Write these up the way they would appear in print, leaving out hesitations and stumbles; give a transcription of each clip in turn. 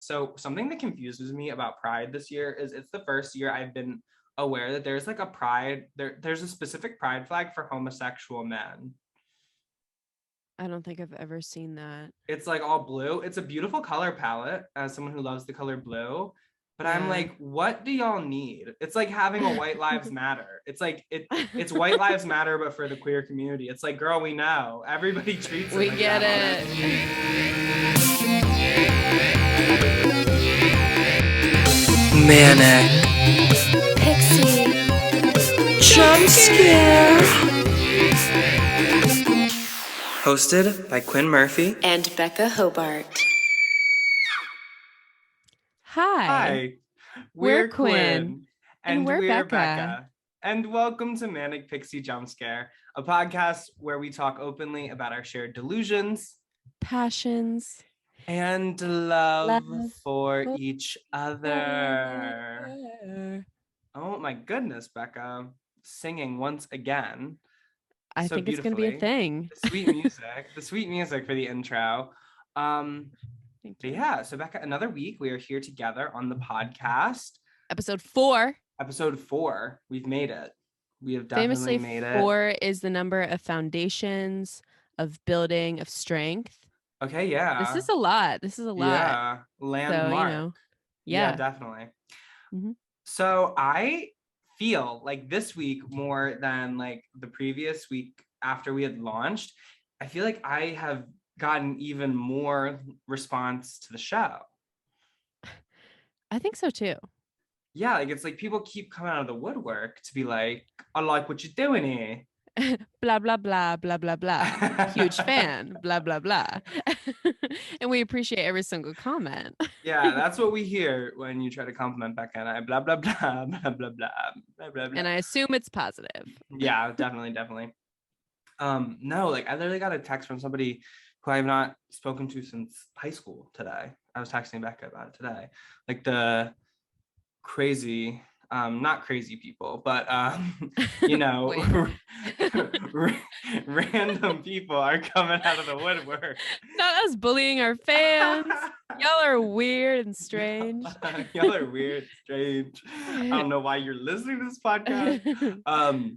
So something that confuses me about Pride this year is it's the first year I've been aware that there's like a pride, there's a specific pride flag for homosexual men. I don't think I've ever seen that. It's like all blue. It's a beautiful color palette as someone who loves the color blue. But I'm Yeah. like, what do y'all need? It's like having a White Lives Matter. It's like it's White Lives Matter, but for the queer community. It's like, girl, we know. Everybody treats it We like get that. Manic Pixie Jump Scare. Hosted by Quinn Murphy and Becca Hobart. Hi. We're Quinn. And we're we're Becca. And welcome to Manic Pixie Jump Scare, a podcast where we talk openly about our shared delusions, Passions, and love for for each other. Oh my goodness, Becca. Singing once again. I So think it's going to be a beautifully. thing. The sweet music for the intro. Thank But you. yeah, so Becca, another week we are here together on the podcast. Episode 4. Episode 4. We've made it. We have Famously, definitely made it. 4 is the number of foundations, of building, of strength. Okay, yeah. This is a lot. Yeah, landmark. So, yeah, definitely. Mm-hmm. So I feel like this week more than like the previous week after we had launched, I feel like I have gotten even more response to the show. I think so too. Yeah, like it's like people keep coming out of the woodwork to be like, I like what you're doing here. Blah, blah, blah, blah, blah, blah. Huge fan, blah, blah, blah. And we appreciate every single comment. Yeah, that's what we hear when you try to compliment Becca and I, blah, blah, blah, blah, blah, blah, blah, blah. And I assume it's positive. Yeah, definitely. No, like I literally got a text from somebody who I have not spoken to since high school today. I was texting Becca about it today. Like the crazy, not crazy people, but you know, random people are coming out of the woodwork. Not us bullying our fans. Y'all are weird and strange. Y'all are weird, strange. I don't know why you're listening to this podcast.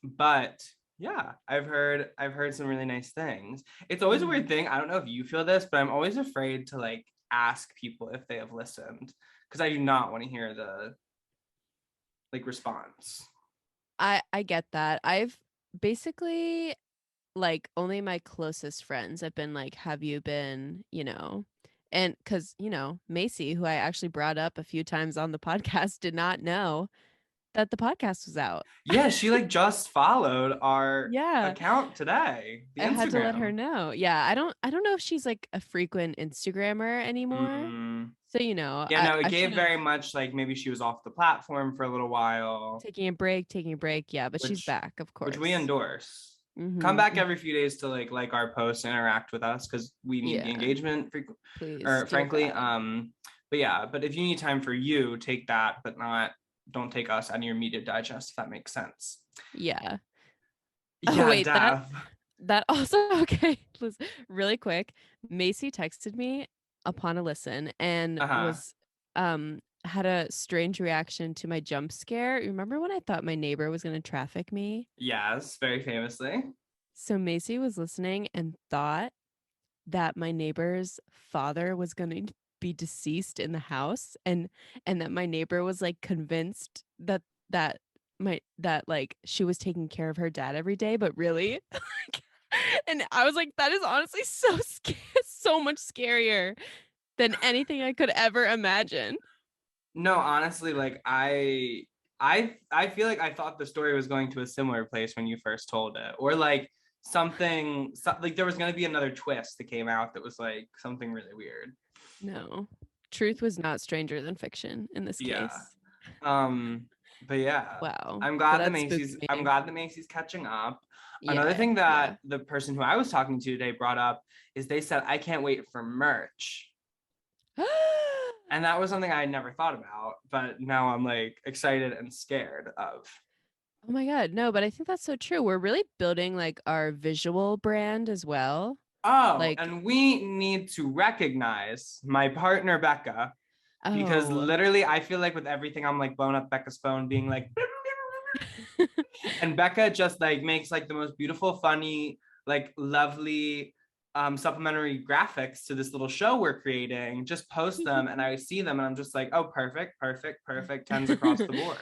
But yeah, I've heard some really nice things. It's always a weird thing. I don't know if you feel this, but I'm always afraid to like ask people if they have listened because I do not want to hear the like response. I get that. I've basically like only my closest friends have been like, have you been, and because, Macy, who I actually brought up a few times on the podcast, did not know that the podcast was out. Yeah, she like just followed our account today. I had to let her know. Yeah, I don't know if she's like a frequent Instagrammer anymore. So, Yeah, it gave very much like maybe she was off the platform for a little while. Taking a break. Yeah, but she's back, of course. Which we endorse. Come back every few days to like our posts, interact with us because we need the engagement. Frankly. But if you need time for you, take that, but don't take us out of your media digest, if that makes sense. Yeah. Yeah, wait, that also, okay. Listen, really quick. Macy texted me upon a listen and was had a strange reaction to my jump scare. Remember when I thought my neighbor was going to traffic me? Yes, very famously. So Macy was listening and thought that my neighbor's father was going to be deceased in the house and that my neighbor was like convinced that like she was taking care of her dad every day, but really and I was like, that is honestly so much scarier than anything I could ever imagine. No, honestly, like I feel like I thought the story was going to a similar place when you first told it, or like something like there was going to be another twist that came out that was like something really weird. No, truth was not stranger than fiction in this case. But yeah, wow, I'm glad that Macy's catching up. Another thing that the person who I was talking to today brought up is they said, I can't wait for merch. And that was something I had never thought about, but now I'm like excited and scared of. Oh my God, no, but I think that's so true. We're really building like our visual brand as well. Oh, Like, and we need to recognize my partner Becca, because oh. literally I feel like with everything I'm like blowing up Becca's phone being like and Becca just like makes like the most beautiful, funny, like lovely supplementary graphics to this little show we're creating. Just post them and I see them and I'm just like, oh, perfect, perfect, perfect. Tens across the board.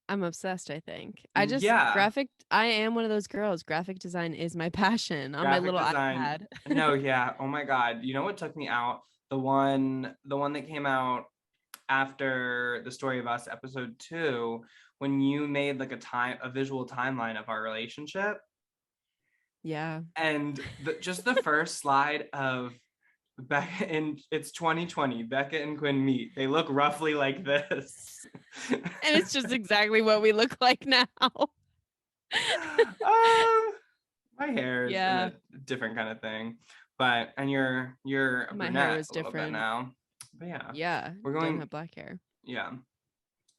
I'm obsessed, I think. Yeah. I am one of those girls. Graphic design is my passion on my Graphic little design. iPad. No, yeah. Oh my God. You know what took me out? The one that came out after The Story of Us, episode 2, when you made like a visual timeline of our relationship. Yeah. And just the first slide of Becca, and it's 2020, Becca and Quinn meet. They look roughly like this. And it's just exactly what we look like now. My hair is in Yeah. a different kind of thing, but and you're a My hair brunette is a little bit different. now. But yeah, Yeah. we're Don't going. have black hair. Yeah,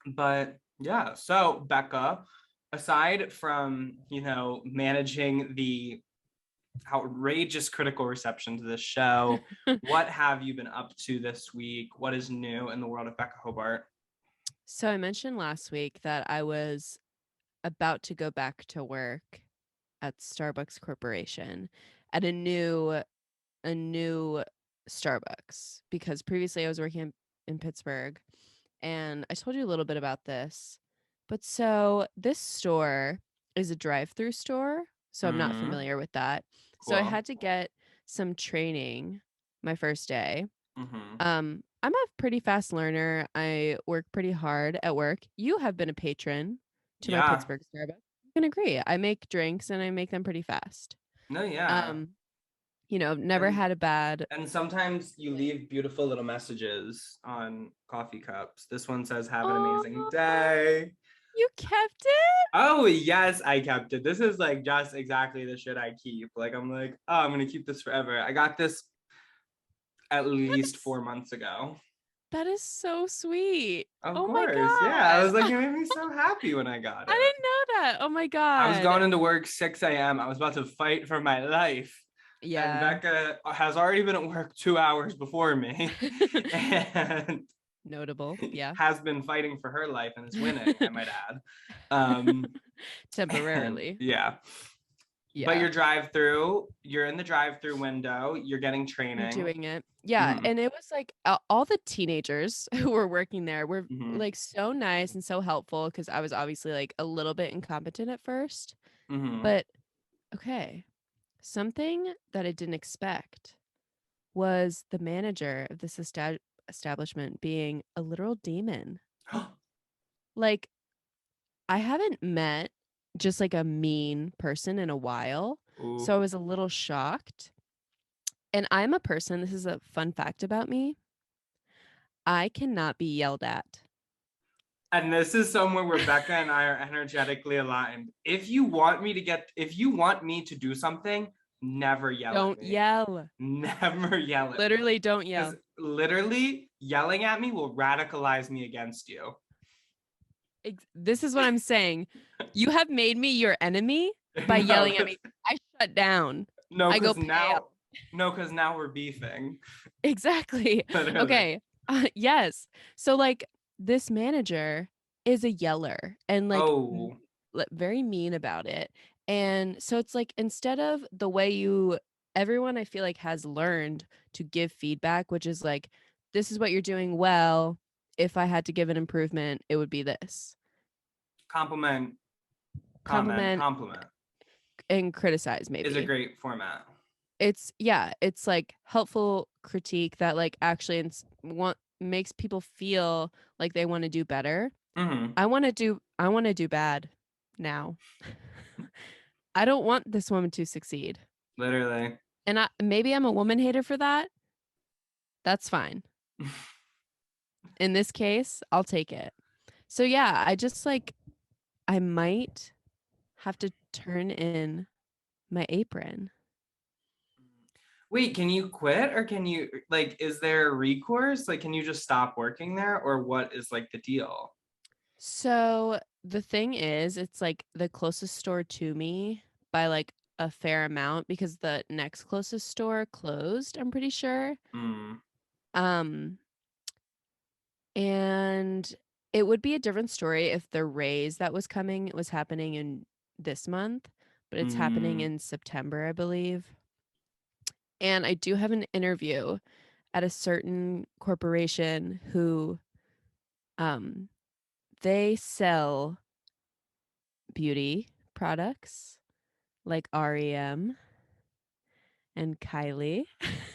but yeah. So Becca, aside from managing the outrageous critical reception to this show, what have you been up to this week? What is new in the world of Becca Hobart? So I mentioned last week that I was about to go back to work at Starbucks Corporation at a new Starbucks, because previously I was working in Pittsburgh, and I told you a little bit about this. But so this store is a drive-through store, so I'm not Mm-hmm. familiar with that. So I Cool. had to get some training my first day. Mm-hmm. I'm a pretty fast learner. I work pretty hard at work. You have been a patron to my Yeah. Pittsburgh Starbucks. I can agree. I make drinks and I make them pretty fast. No, yeah. Um, never And had a bad. and sometimes you leave beautiful little messages on coffee cups. This one says, "Have an amazing Oh, day." you kept it? Oh, yes, I kept it. This is like just exactly the shit I keep. Like, I'm like, oh, I'm gonna keep this forever. I got this at least That's 4 months ago. that is so sweet. Of Oh my course. Yeah. I god. was like, it made me so happy when I got I it. didn't know that. Oh my I was going god. into work 6 a.m. I was about to fight for my life. And Yeah. Becca has already been at work 2 hours before me and Notable. Yeah. has been fighting for her life and is winning, I might add. And Temporarily. yeah. But Yeah. you're in the drive-through window, you're getting I'm training. doing it. Yeah. Mhm. And it was like all the teenagers who were working there were Mhm. like so nice and so helpful, because I was obviously like a little bit incompetent at first. Mhm. But okay. Something that I didn't expect was the manager of this establishment being a literal demon. Like, I haven't met just like a mean person in a while. Ooh. So I was a little shocked. And I'm a person, this is a fun fact about me, I cannot be yelled at. And this is somewhere where Becca and I are energetically aligned. If you want me to do something, never yell at Don't me. yell. Never yell at Literally, me. don't yell. Because literally yelling at me will radicalize me against you. This is what I'm saying. You have made me your enemy by yelling at me. I shut down. No, I go because now we're beefing. Exactly. Literally. Okay. Yes. So like this manager is a yeller and like very mean about it. And so it's like, instead of the way everyone I feel like has learned to give feedback, which is like, this is what you're doing well. If I had to give an improvement, it would be this. Compliment, Compliment and criticize, maybe. is a great format. It's like helpful critique that like actually makes people feel like they want to do better. Mm-hmm. I want to do bad now. I don't want this woman to succeed. Literally. And maybe I'm a woman hater for that. That's fine. In this case, I'll take it. So yeah, I might have to turn in my apron. Wait, can you quit, or can you is there recourse? Like, can you just stop working there, or what is like the deal? So the thing is, it's like the closest store to me by like a fair amount because the next closest store closed, I'm pretty sure. Mm. Um, and it would be a different story if the raise that was coming was happening in this month, but it's happening Mm. in September, I believe. And I do have an interview at a certain corporation who um they sell beauty products like REM and Kylie.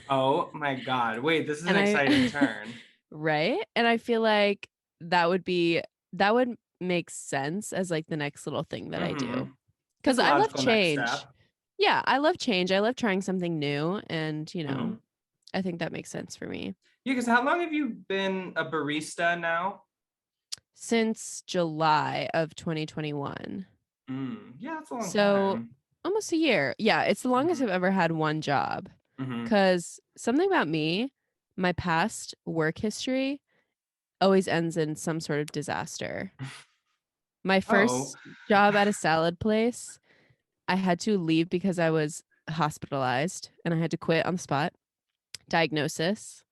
Oh my God. Wait, this is an And exciting I turn. right? And I feel like that would make sense as like the next little thing that I Mm-hmm. do. It's Cuz a I love logical next change. step. Yeah, I love change. I love trying something new and, Mm-hmm. I think that makes sense for me. Yeah, because how long have you been a barista now? Since July of 2021. Yeah, that's a long So time. almost a year. Yeah, it's the longest Mm-hmm. I've ever had one job. Mm-hmm. Cuz something about me, my past work history always ends in some sort of disaster. My Oh, first job at a salad place, I had to leave because I was hospitalized and I had to quit on the spot. Diagnosis.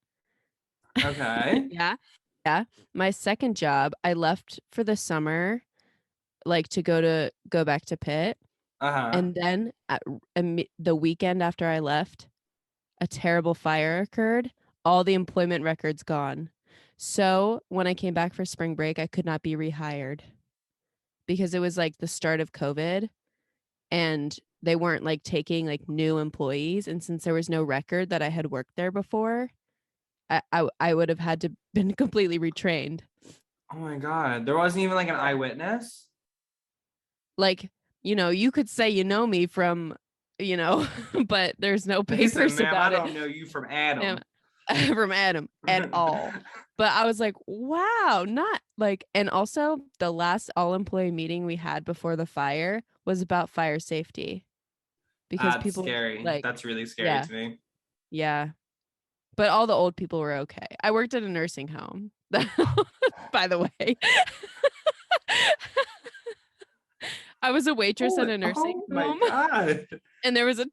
okay. Yeah. Yeah. My second job, I left for the summer, like to go back to Pitt. Uh-huh. And then the weekend after I left, a terrible fire occurred. All the employment records gone. So when I came back for spring break, I could not be rehired because it was like the start of COVID and they weren't like taking like new employees. And since there was no record that I had worked there before, I would have had to been completely retrained. Oh my God. There wasn't even like an Yeah. eyewitness? Like, you could say you know me from, but there's no He said, papers ma'am, I about it. don't know you from Ma'am, Adam. from Adam at all. But I was like, wow, not like, and also the last all employee meeting we had before the fire was about fire safety because That's people scary. like, That's really scary yeah, to me. yeah. But all the old people were okay. I worked at a nursing home, by the way. I was a waitress at Holy, a nursing oh my home, God. and there was a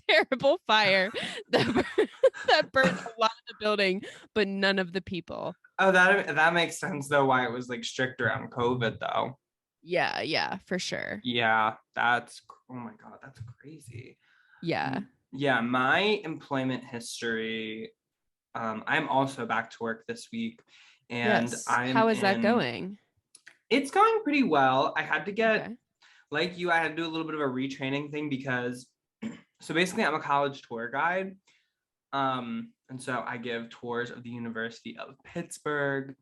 terrible fire that burned a lot of the building, but none of the people. Oh, that makes sense though, why it was like strict around COVID though. Yeah, yeah, for sure. Yeah, oh my God, that's crazy. Yeah. Yeah, my employment history, I'm also back to work this week and Yes. How is that going? it's going pretty well. I had to get, Okay. like you, I had to do a little bit of a retraining thing because, so basically I'm a college tour guide. And so I give tours of the University of Pittsburgh.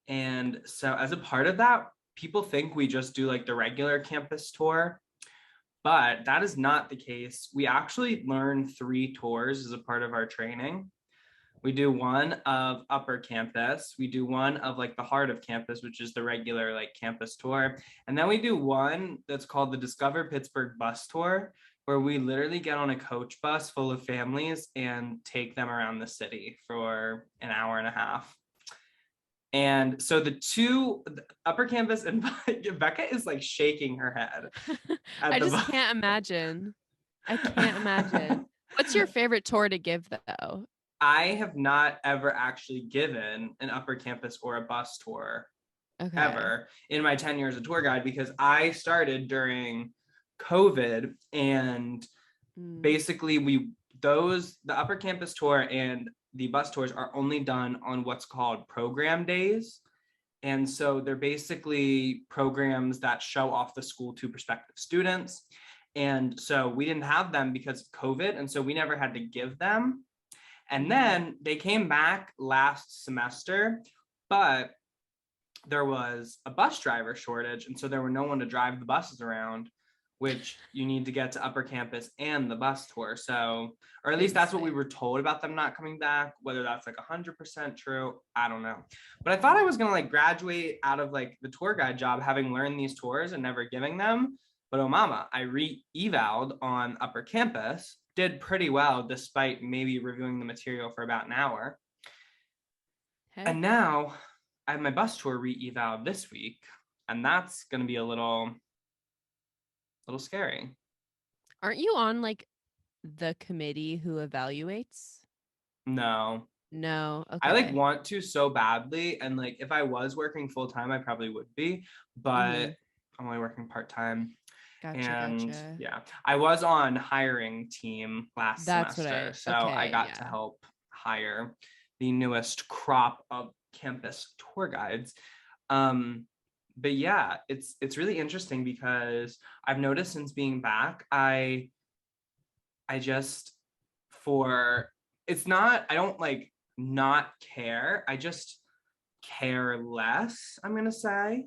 And so as a part of that, people think we just do like the regular campus tour, but that is not the case. We actually learn 3 tours as a part of our training. We do one of upper campus. We do one of like the heart of campus, which is the regular like campus tour. And then we do one that's called the Discover Pittsburgh bus tour, where we literally get on a coach bus full of families and take them around the city for an hour and a half. And so the upper campus and Becca is like shaking her head at I the just can't imagine. I can't imagine. What's your favorite tour to give though? I have not ever actually given an upper campus or a bus tour Okay. ever in my 10 years of tour guide because I started during COVID and Mm. basically the upper campus tour and the bus tours are only done on what's called program days. And so they're basically programs that show off the school to prospective students. And so we didn't have them because of COVID. And so we never had to give them. And then they came back last semester, but there was a bus driver shortage. And so there were no one to drive the buses around, which you need to get to upper campus and the bus tour. So, or at least that's what we were told about them not coming back. Whether that's like 100% true, I don't know. But I thought I was going to like graduate out of like the tour guide job, having learned these tours and never giving them. But oh mama, I re-evaled on upper campus, did pretty well despite maybe reviewing the material for about an hour. Hey. And now I have my bus tour re-eval this week, and that's going to be a little scary. Aren't you on like the committee who evaluates? No. No. I like Okay. want to so badly, and like if I was working full time, I probably would be, Mm-hmm. but I'm only working part time. Gotcha. And Gotcha. yeah, I was on hiring team last That's what semester, I. so I Okay. got to Yeah. help hire the newest crop of campus tour guides. Um, but yeah, it's really interesting because I've noticed since being back, I just for it's not I don't like not care. I just care less, I'm gonna say.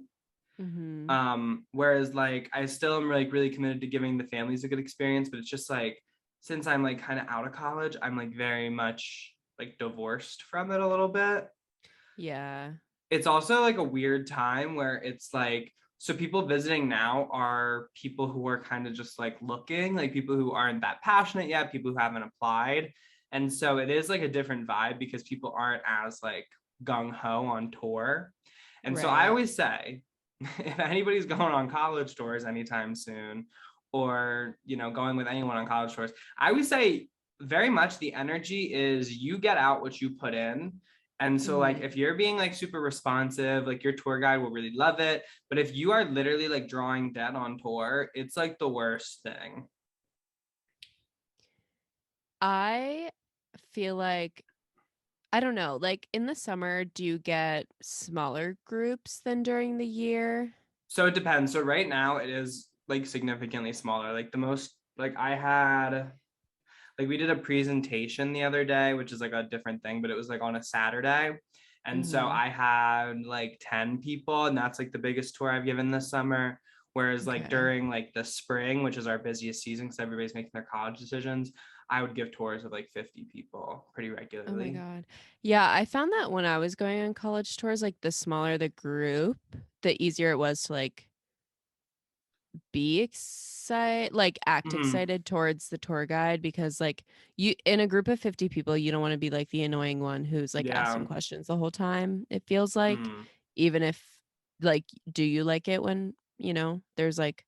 Mm-hmm. Whereas like I still am like really committed to giving the families a good experience, but it's just like since I'm like kind of out of college, I'm like very much like divorced from it a little bit. Yeah. It's also like a weird time where it's like so people visiting now are people who are kind of just like looking, like people who aren't that passionate yet, people who haven't applied. And so it is like a different vibe because people aren't as like gung ho on tour. And so I Right. always say, if anybody's going on college tours anytime soon, or you know, going with anyone on college tours, I always say very much the energy is you get out what you put in. And so like Mm-hmm. if you're being like super responsive, like your tour guide will really love it. But if you are literally like drawing dead on tour, it's like the worst thing. I feel like I don't know. Like in the summer, do you get smaller groups than during the year? So it depends. So right now it is like significantly smaller. Like the most like I had like we did a presentation the other day, which is like a different thing, but it was like on a Saturday. And so Mm-hmm. I had like 10 people, and that's like the biggest tour I've given this summer. Whereas like Okay. during like the spring, which is our busiest season because everybody's making their college decisions, I would give tours of like 50 people pretty Oh my regularly. God. Yeah, I found that when I was going on college tours, like the smaller the group, the easier it was to like be excited, like act Mhm. excited towards the tour guide because like you in a group of 50 people, you don't want to be like the annoying one who's like asking Yeah. questions the whole time. It feels like Mhm. even if like do you like it when, there's like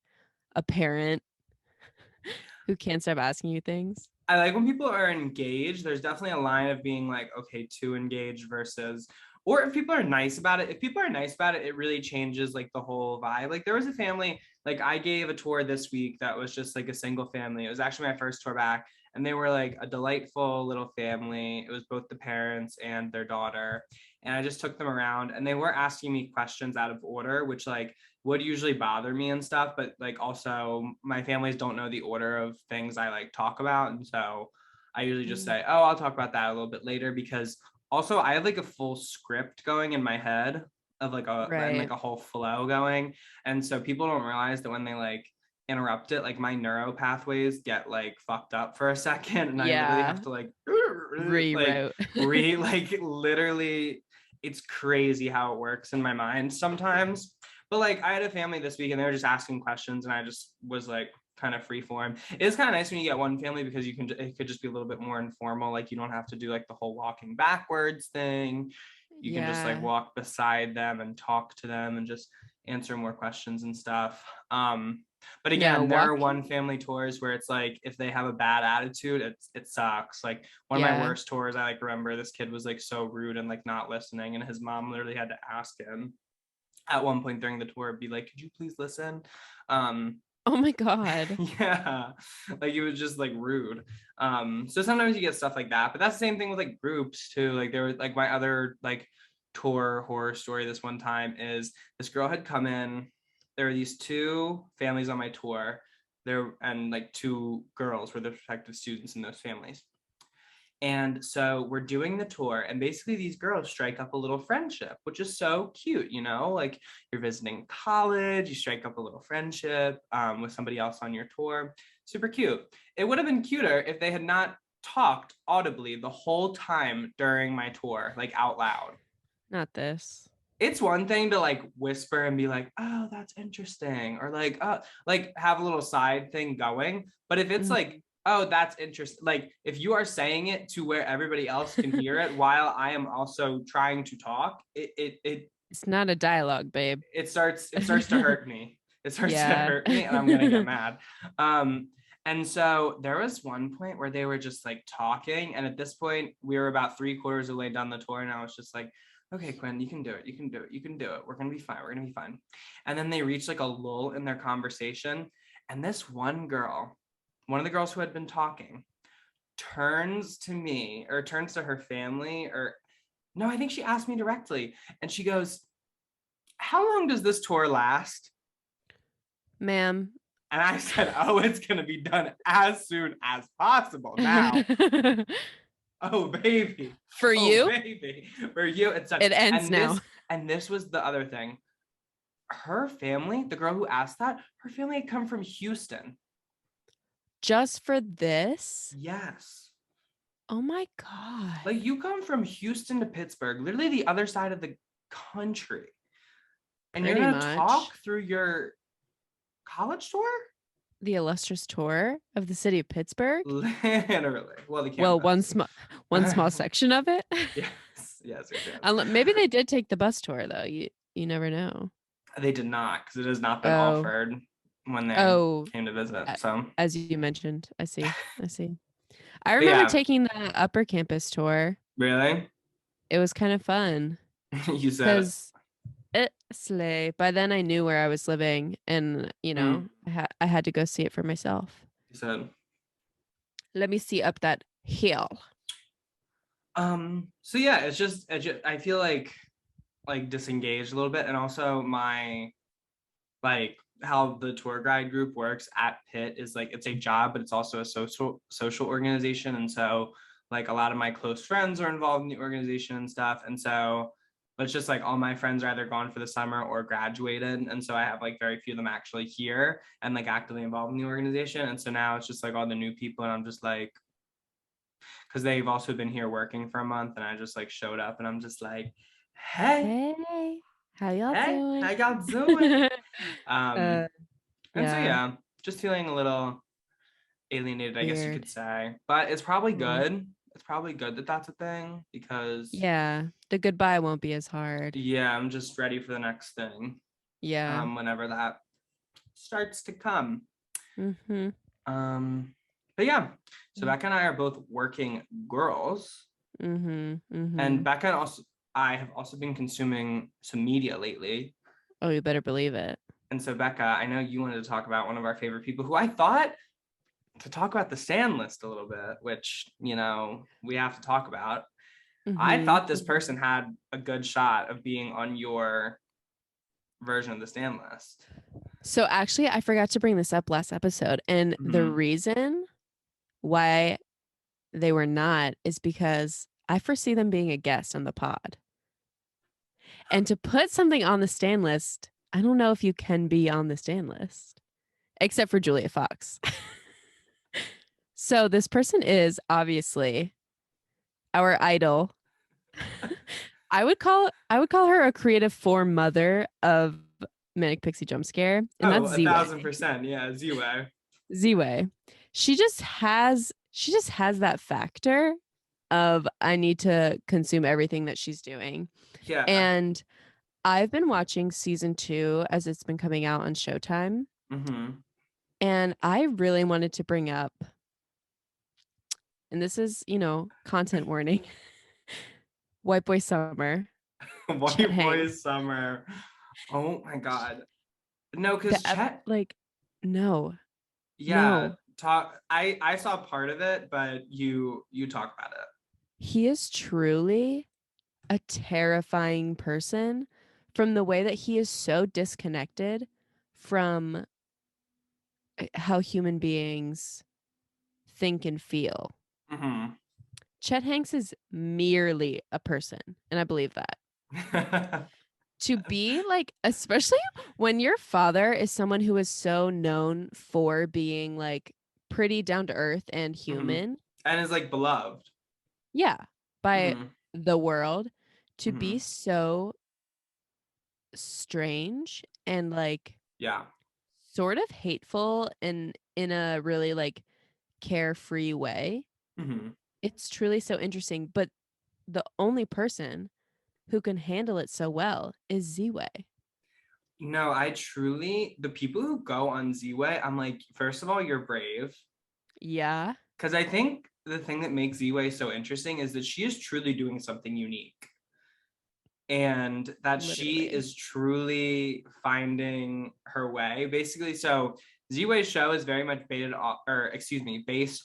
a parent who can't stop asking you things? I like when people are engaged. There's definitely a line of being like, okay, too engaged versus, or if people are nice about it. If people are nice about it, it really changes like the whole vibe. Like there was a family, like I gave a tour this week that was just like a single family. It was actually my first tour back, and they were like a delightful little family. It was both the parents and their daughter. And I just took them around, and they were asking me questions out of order, which like would usually bother me and stuff, but like also my families don't know the order of things I like talk about. And so I usually just Mm, say, oh, I'll talk about that a little bit later because also I have like a full script going in my head of like right. a whole flow going. And so people don't realize that when they like interrupt it, like my neuro pathways get like fucked up for a second and I literally Yeah. have to like like Reroute. like literally it's crazy how it works in my mind sometimes. But like I had a family this week and they were just asking questions and I just was like kind of free form. It's kind of nice when you get one family because it could just be a little bit more informal. Like you don't have to do like the whole walking backwards thing. You can just like Yeah. walk beside them and talk to them and just answer more questions and stuff. But No, again, there are walking. one family tours where it's like if they have a bad attitude, it sucks. Like one of my Yeah. worst tours, I like remember this kid was like so rude and like not listening, and his mom literally had to ask him at one point during the tour, be like, could you please listen? Um, Oh my God. yeah, like it was just like rude. So sometimes you get stuff like that, but that's the same thing with like groups too. Like there was like my other like tour horror story this one time is this girl had come in. There were these two families on my tour. There and like two girls were the prospective students in those families. And so we're doing the tour, and basically these girls strike up a little friendship, which is so cute, you know, like you're visiting college, you strike up a little friendship with somebody else on your tour. Super cute. It would have been cuter if they had not talked audibly the whole time during my tour, like out loud. Not this. It's one thing to like whisper and be like, oh, that's interesting, or like have a little side thing going. But if it's like, Mhm. oh, that's interesting, like if you are saying it to where everybody else can hear it while I am also trying to talk, It's not a dialogue, babe. it starts to hurt me. It starts to Yeah. hurt me, and I'm gonna get mad. Um, And so there was one point where they were just like talking. And at this point, we were about 3/4 of the way down the tour. And I was just like, okay, Quinn, you can do it. You can do it. You can do it. We're going to be fine. We're going to be fine. And then they reached like a lull in their conversation. And this one girl, one of the girls who had been talking, turns to me or turns to her family or no, I think she asked me directly. And she goes, how long does this tour last? Ma'am. And I said, oh, it's going to be done as soon as possible now. Oh, baby. For you? Baby. For you. It's done. It ends now. And this was the other thing. Her family, the girl who asked that, her family had come from Houston. Just for this? Yes. Oh my God. Like you come from Houston to Pittsburgh, literally the other side of the country. And Pretty you're going to much. talk through your college tour? The illustrious tour of the city of Pittsburgh? Literally. Well, one small section of it. Yes. Maybe they did take the bus tour though. You never know. They did not, because it has not been offered when they came to visit. So as you mentioned, I see. I remember taking the upper campus tour. Really? It was kind of fun. You said it slay. By then I knew where I was living, and I had to go see it for myself. You said, let me see up that hill. So yeah, it's just I feel like disengaged a little bit, and also my how the tour guide group works at Pitt is like it's a job, but it's also a social organization, and so like a lot of my close friends are involved in the organization and stuff, and so it's just like all my friends are either gone for the summer or graduated, and so I have like very few of them actually here and like actively involved in the organization, and so now it's just like all the new people, and I'm just like, because they've also been here working for a month, and I just like showed up, and I'm just like, hey, how y'all doing? How y'all doing? And so yeah, just feeling a little alienated, I guess you could say, but it's probably good. It's probably good that that's a thing, because the goodbye won't be as hard. I'm just ready for the next thing. Whenever that starts to come. But yeah, so Becca and I are both working girls, and Becca and I have also been consuming some media lately. Oh, you better believe it. And so Becca, I know you wanted to talk about one of our favorite people who I thought to talk about the stand list a little bit, which, we have to talk about. I thought this person had a good shot of being on your version of the stand list. So actually, I forgot to bring this up last episode. And the reason why they were not is because I foresee them being a guest on the pod. And to put something on the stand list, I don't know if you can be on the stand list, except for Julia Fox. So this person is obviously our idol. I would call her a creative form mother of Manic Pixie Jump Scare, and that's Z-Way. 1,000%, yeah, Z-Way. Z-Way. She just has that factor of I need to consume everything that she's doing. Yeah. And I've been watching season 2 as it's been coming out on Showtime. And I really wanted to bring up, and this is, content warning, White Boy Summer. White Boy Summer. Oh my God. No, because Chet, no. Yeah. No. I saw part of it, but you talk about it. He is truly a terrifying person from the way that he is so disconnected from how human beings think and feel. Chet Hanks is merely a person, and I believe that. To be especially when your father is someone who is so known for being pretty down to earth and human, and is beloved, by the world, to be so strange and sort of hateful and in a really carefree way. It's truly so interesting, but the only person who can handle it so well is Z-Way. No, the people who go on Z-Way, I'm like, first of all, you're brave. Yeah. Because I think the thing that makes Z-Way so interesting is that she is truly doing something unique. And that she Literally. is truly finding her way. Basically, so Z-Way's show is very much based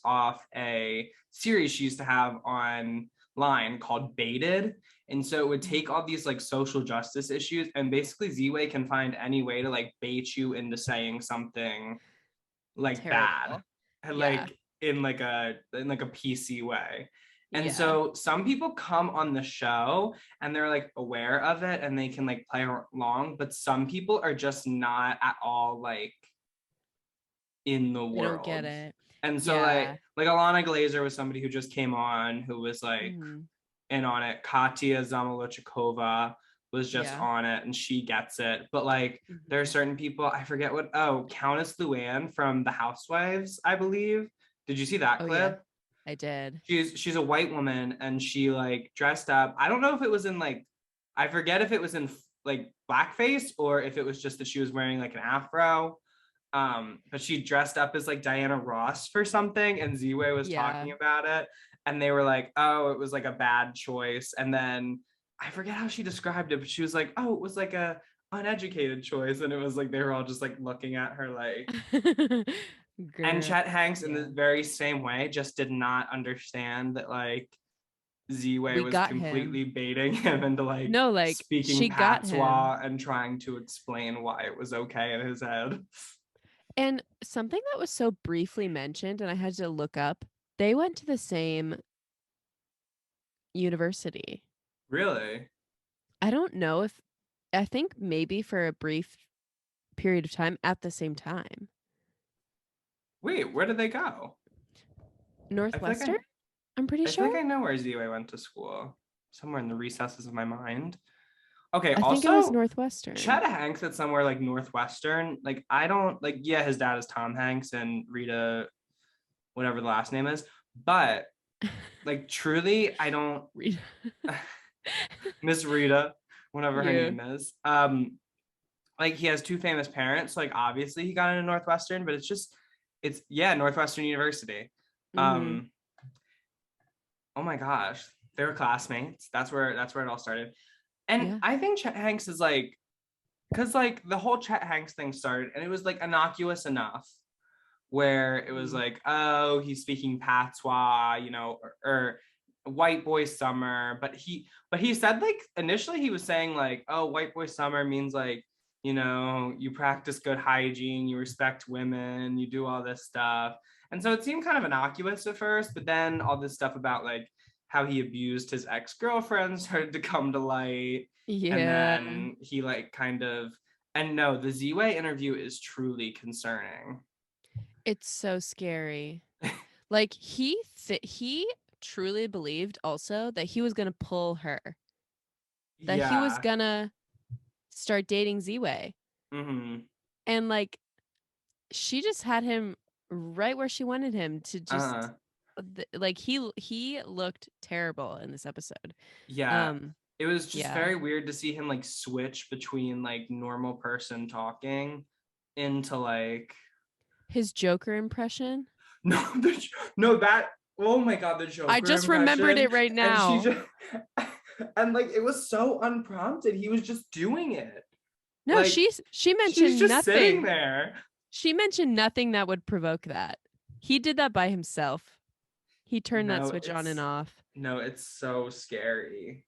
off a series she used to have online called Baited. And so it would take all these like social justice issues, and basically Z-Way can find any way to like bait you into saying something like bad, Terrible. and Yeah. like in like a PC way. And Yeah. so some people come on the show and they're like aware of it and they can like play along, but some people are just not at all like in the They world. don't get it. And so Yeah. like Alana Glazer was somebody who just came on who was like Mhm. in on it. Katya Zamolochikova was just Yeah. on it and she gets it. But like there are certain people, I forget what, Countess Luann from The Housewives, I believe. Did you see that Oh, clip? yeah. I did. She's a white woman and she like dressed up. I don't know if it was in like, I forget if it was in like blackface or if it was just that she was wearing like an afro. But she dressed up as like Diana Ross for something, and Z-Way was talking about it, and they were like, oh, it was like a bad choice. And then I forget how she described it, but she was like, oh, it was like a uneducated choice. And it was like they were all just like looking at her like and Chet Hanks in the very same way just did not understand that like Z-Way was completely baiting him into like speaking patois and trying to explain why it was okay in his head. And something that was so briefly mentioned, and I had to look up, they went to the same university. Really? I don't know if, I think maybe for a brief period of time at the same time. Wait, where did they go? Northwestern? I'm pretty sure. I think I know where Z-Way went to school. Somewhere in the recesses of my mind. Okay, I think it was Northwestern. Chet Hanks at somewhere like Northwestern. Like, I don't, like, yeah, his dad is Tom Hanks and Rita, whatever the last name is. But, like, truly, I don't, Miss Rita, whatever her name is. Like, he has two famous parents. So, like, obviously he got into Northwestern, but Northwestern University. Mm-hmm. Oh my gosh, they were classmates. That's where it all started. And I think Chet Hanks is like, because like the whole Chet Hanks thing started and it was like innocuous enough where it was like, oh, he's speaking patois, you know, or white boy summer. But he said like initially he was saying like, oh, white boy summer means like, you know, you practice good hygiene, you respect women, you do all this stuff. And so it seemed kind of innocuous at first, but then all this stuff about like how he abused his ex-girlfriend started to come to light. Yeah. And then he like kind of, and no, the Z-Way interview is truly concerning. It's so scary. Like he truly believed also that he was going to pull her. That he was going to start dating Z-Way. Mm-hmm. And like she just had him right where she wanted him to just like he looked terrible in this episode. It was just very weird to see him like switch between like normal person talking into like his Joker impression. Oh my god, the Joker I just remembered it right now. And like it was so unprompted. He was just doing it. No, like, she mentioned she's just nothing. Sitting there. She mentioned nothing that would provoke that. He did that by himself. He turned that switch on and off. No, it's so scary.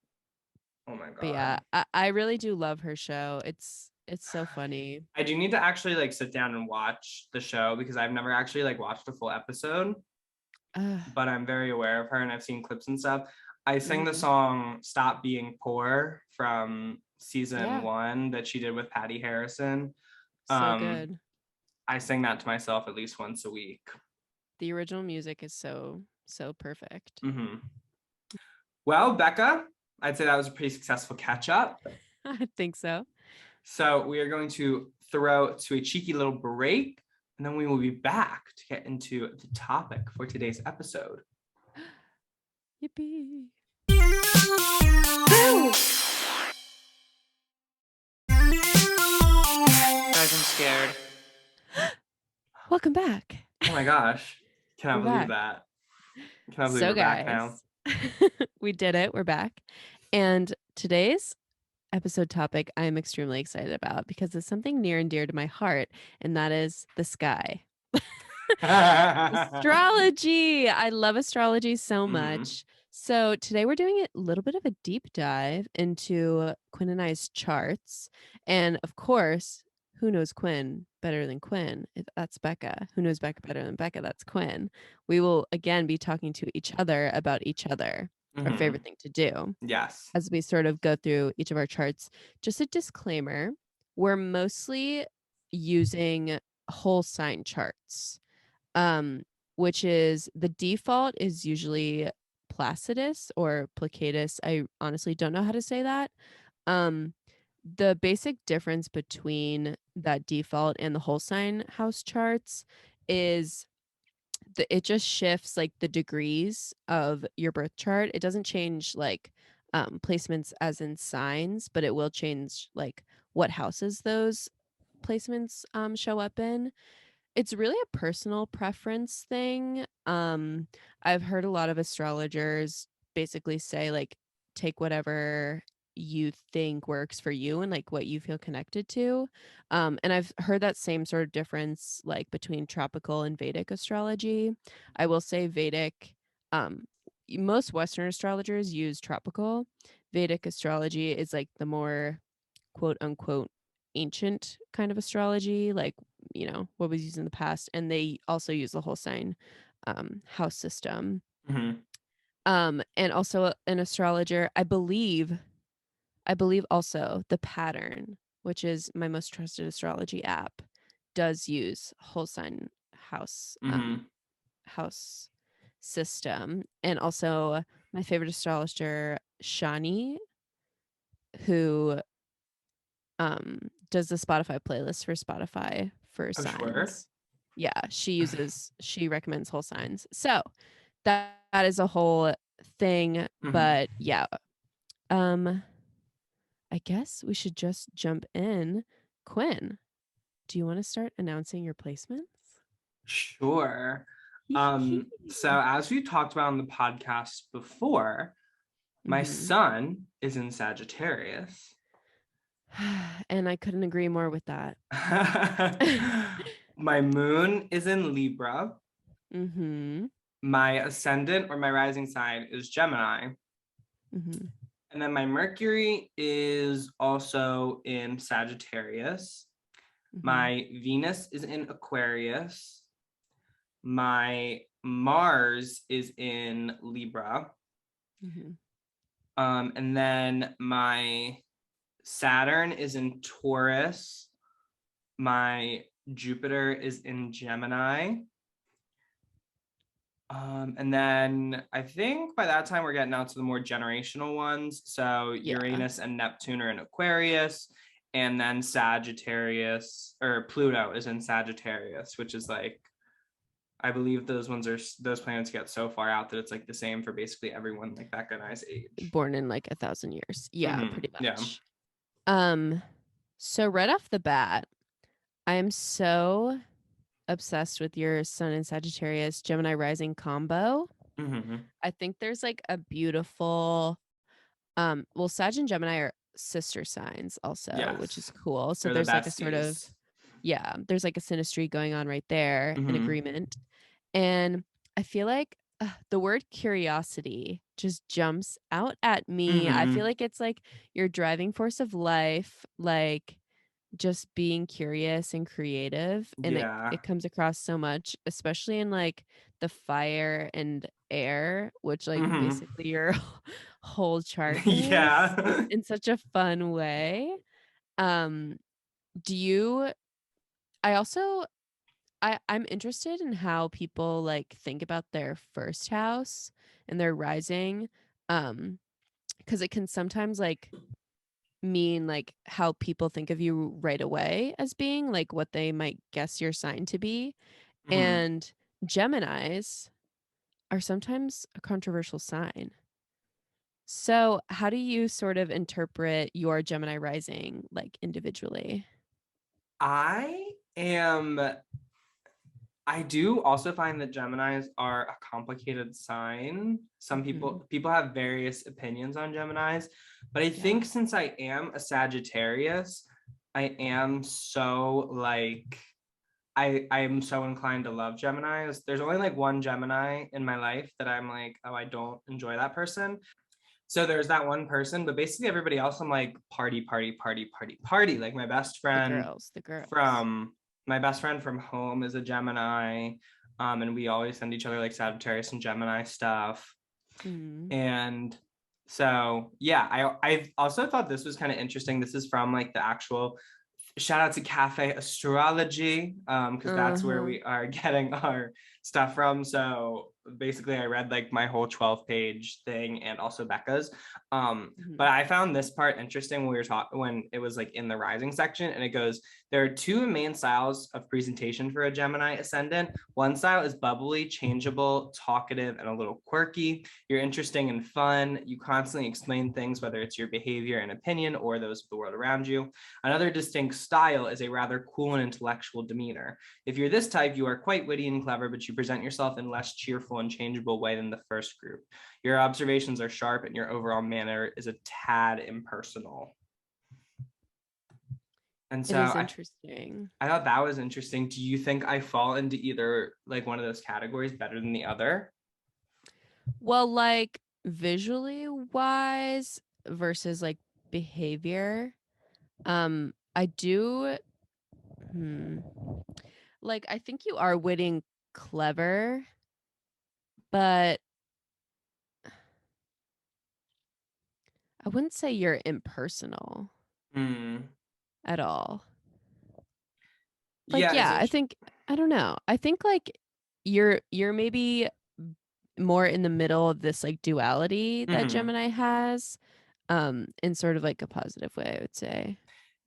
Oh my god. But yeah, I really do love her show. It's so funny. I do need to actually like sit down and watch the show because I've never actually like watched a full episode. But I'm very aware of her and I've seen clips and stuff. I sang the song Stop Being Poor from season 1 that she did with Patty Harrison. So good. I sing that to myself at least once a week. The original music is so perfect. Mm-hmm. Well, Becca, I'd say that was a pretty successful catch up. I think so. So we are going to throw to a cheeky little break, and then we will be back to get into the topic for today's episode. Yippee. Guys, I'm scared. Welcome back. Oh my gosh. Cannot We're believe back. that. Cannot believe So, we're back now. guys, we did it. We're back. And today's episode topic I'm extremely excited about because it's something near and dear to my heart, and that is the sky. Astrology. I love astrology so much. So today we're doing a little bit of a deep dive into Quinn and I's charts. And of course, who knows Quinn better than Quinn? That's Becca. Who knows Becca better than Becca? That's Quinn. We will again be talking to each other about each other, our favorite thing to do, Yes. as we sort of go through each of our charts. Just a disclaimer, we're mostly using whole sign charts, which is the default is usually Placidus or Placatus. I honestly don't know how to say that. The basic difference between that default and the whole sign house charts is it just shifts like the degrees of your birth chart. It doesn't change like placements as in signs, but it will change like what houses those placements show up in. It's really a personal preference thing. I've heard a lot of astrologers basically say like take whatever you think works for you and like what you feel connected to. And I've heard that same sort of difference like between tropical and Vedic astrology. I will say Vedic, most Western astrologers use tropical. Vedic astrology is like the more quote unquote ancient kind of astrology, like what was used in the past, and they also use the whole sign house system. And also an astrologer, I believe also the Pattern, which is my most trusted astrology app, does use whole sign house house system. And also my favorite astrologer, Shani, who does the Spotify playlist for Spotify for signs. Sure. Yeah, she recommends whole signs. So that is a whole thing. But yeah, I guess we should just jump in. Quinn, do you want to start announcing your placements? Sure. So as we talked about on the podcast before, my sun is in Sagittarius. And I couldn't agree more with that. My moon is in Libra. My ascendant or my rising sign is Gemini. And then my Mercury is also in Sagittarius. My Venus is in Aquarius. My Mars is in Libra. And then my Saturn is in Taurus. My Jupiter is in Gemini. And then I think by that time we're getting out to the more generational ones. So Uranus and Neptune are in Aquarius, and then Sagittarius or Pluto is in Sagittarius, which is like, I believe those planets get so far out that it's like the same for basically everyone like Becca and I's age. Born in like 1,000 years. Yeah, pretty much. Yeah. So right off the bat, I am so obsessed with your Sun and Sagittarius Gemini rising combo. I think there's like a beautiful well, Sag and Gemini are sister signs also, which is cool. So there's like a sort of there's like a synastry going on right there, an agreement. And I feel like the word curiosity just jumps out at me. I feel like it's like your driving force of life, like just being curious and creative, and it comes across so much, especially in like the fire and air, which like basically your whole chart is in such a fun way. I'm interested in how people like think about their first house and their rising, because it can sometimes like mean like how people think of you right away as being like what they might guess your sign to be. And Geminis are sometimes a controversial sign. So how do you sort of interpret your Gemini rising like individually? I am I do also find that Geminis are a complicated sign. Some people have various opinions on Geminis, but I think since I am a Sagittarius, I am so like I am so inclined to love Geminis. There's only like one Gemini in my life that I'm like, oh, I don't enjoy that person. So there's that one person, but basically everybody else, I'm like party, party, party, party, party. Like The girls. from my best friend from home is a Gemini. And we always send each other like Sagittarius and Gemini stuff. And so yeah, I've also thought this was kind of interesting. This is from like the actual shout out to Cafe Astrology, because that's where we are getting our stuff from. So basically I read like my whole 12-page thing and also Becca's. But I found this part interesting when we were talking, when it was like in the rising section, and it goes, there are two main styles of presentation for a Gemini ascendant. One style is bubbly, changeable, talkative, and a little quirky. You're interesting and fun. You constantly explain things, whether it's your behavior and opinion or those of the world around you. Another distinct style is a rather cool and intellectual demeanor. If you're this type, you are quite witty and clever, but you present yourself in less cheerful and changeable way than the first group. Your observations are sharp and your overall manner is a tad impersonal. And so it is interesting. I thought that was interesting. Do you think I fall into either like one of those categories better than the other? Well, like visually wise versus like behavior, I do like I think you are witty and clever, but I wouldn't say you're impersonal at all. Like, yeah, I think I don't know. I think like you're maybe more in the middle of this like duality that Gemini has, in sort of like a positive way, I would say.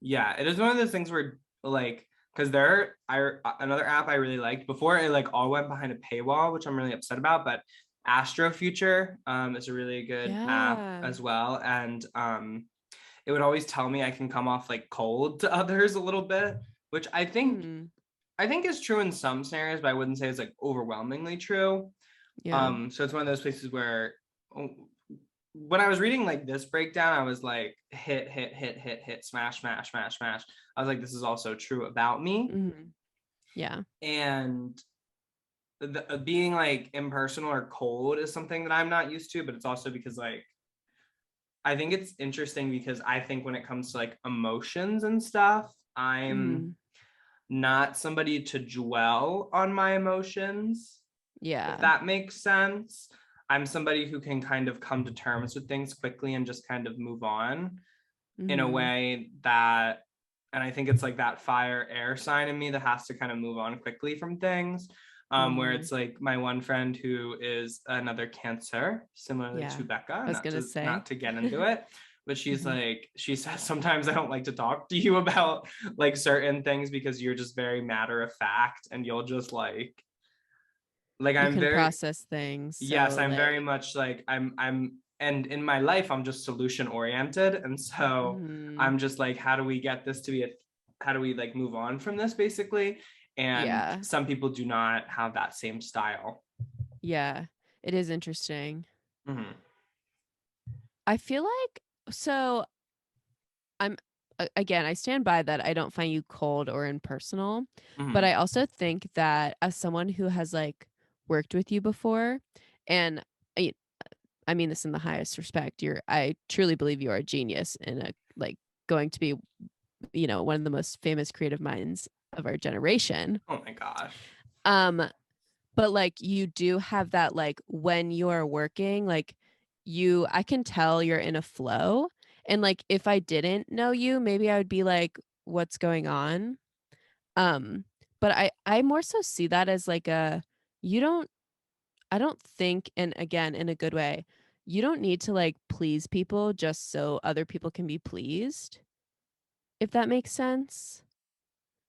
Yeah, it is one of those things where like, because another app I really liked before it like all went behind a paywall, which I'm really upset about, but Astrofuture is a really good app as well. And it would always tell me I can come off like cold to others a little bit, which I think is true in some scenarios, but I wouldn't say it's like overwhelmingly true. So it's one of those places where when I was reading like this breakdown, I was like hit, smash, smash, smash, smash. I was like, this is also true about me. Yeah. And being like impersonal or cold is something that I'm not used to, but it's also because like I think it's interesting because I think when it comes to like emotions and stuff, I'm not somebody to dwell on my emotions. Yeah. If that makes sense. I'm somebody who can kind of come to terms with things quickly and just kind of move on in a way that, and I think it's like that fire air sign in me that has to kind of move on quickly from things. Where it's like my one friend who is another Cancer, similarly to Becca, not to get into it, but she's like, she says, sometimes I don't like to talk to you about like certain things because you're just very matter of fact and you'll just like I'm can very process things. Yes, I'm very much like I'm and in my life I'm just solution oriented, and so I'm just like, how do we get this to be how do we like move on from this basically? And some people do not have that same style. Yeah, it is interesting. I feel like, so I'm again, I stand by that I don't find you cold or impersonal, but I also think that as someone who has like worked with you before, and I mean this in the highest respect, I truly believe you are a genius and a like going to be, one of the most famous creative minds of our generation. Oh my gosh. But like you do have that, like when you're working, like I can tell you're in a flow. And like if I didn't know you, maybe I would be like, what's going on? But I more so see that as like I don't think, and again, in a good way, you don't need to like please people just so other people can be pleased, if that makes sense.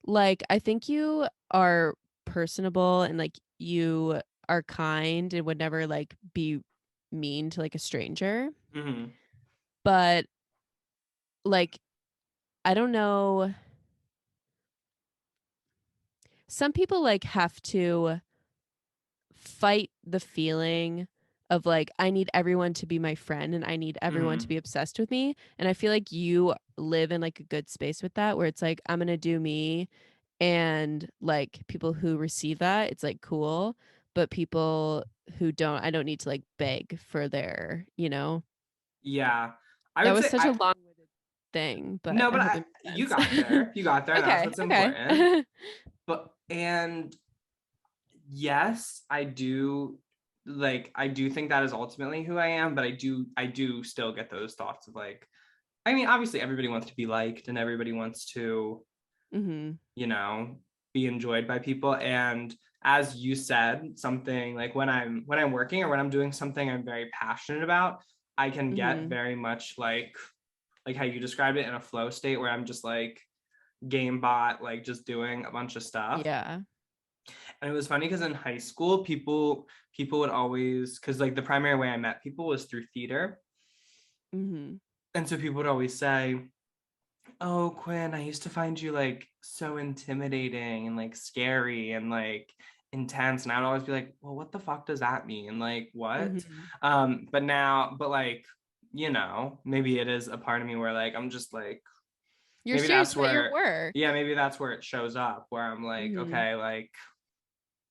Like, I think you are personable and like you are kind and would never like be mean to like a stranger. But like, I don't know. some people like have to fight the feeling of like, I need everyone to be my friend and I need everyone to be obsessed with me. And I feel like you live in like a good space with that, where it's like, I'm gonna do me, and like people who receive that, it's like cool. But people who don't, I don't need to like beg for their, Yeah, I that would was say such a long-winded thing, but no, I but hope it you makes got sense. there. You got there, and that's Okay, what's okay. important. But and yes, I do think that is ultimately who I am, but I do still get those thoughts of like, I mean, obviously everybody wants to be liked and everybody wants to, Mm-hmm. be enjoyed by people. And as you said, something like when I'm working or when I'm doing something I'm very passionate about, I can get Mm-hmm. very much like how you described it, in a flow state where I'm just like game bot, like just doing a bunch of stuff. Yeah. And it was funny because in high school, people would always, because like the primary way I met people was through theater. Mm-hmm. And so people would always say, "Oh, Quinn, I used to find you like so intimidating and like scary and like intense." And I would always be like, "Well, what the fuck does that mean? Like what?" Mm-hmm. But like, maybe it is a part of me where like I'm just like, You're maybe serious that's about your where, work. yeah, maybe that's where it shows up, where I'm like, Mm-hmm. okay, like,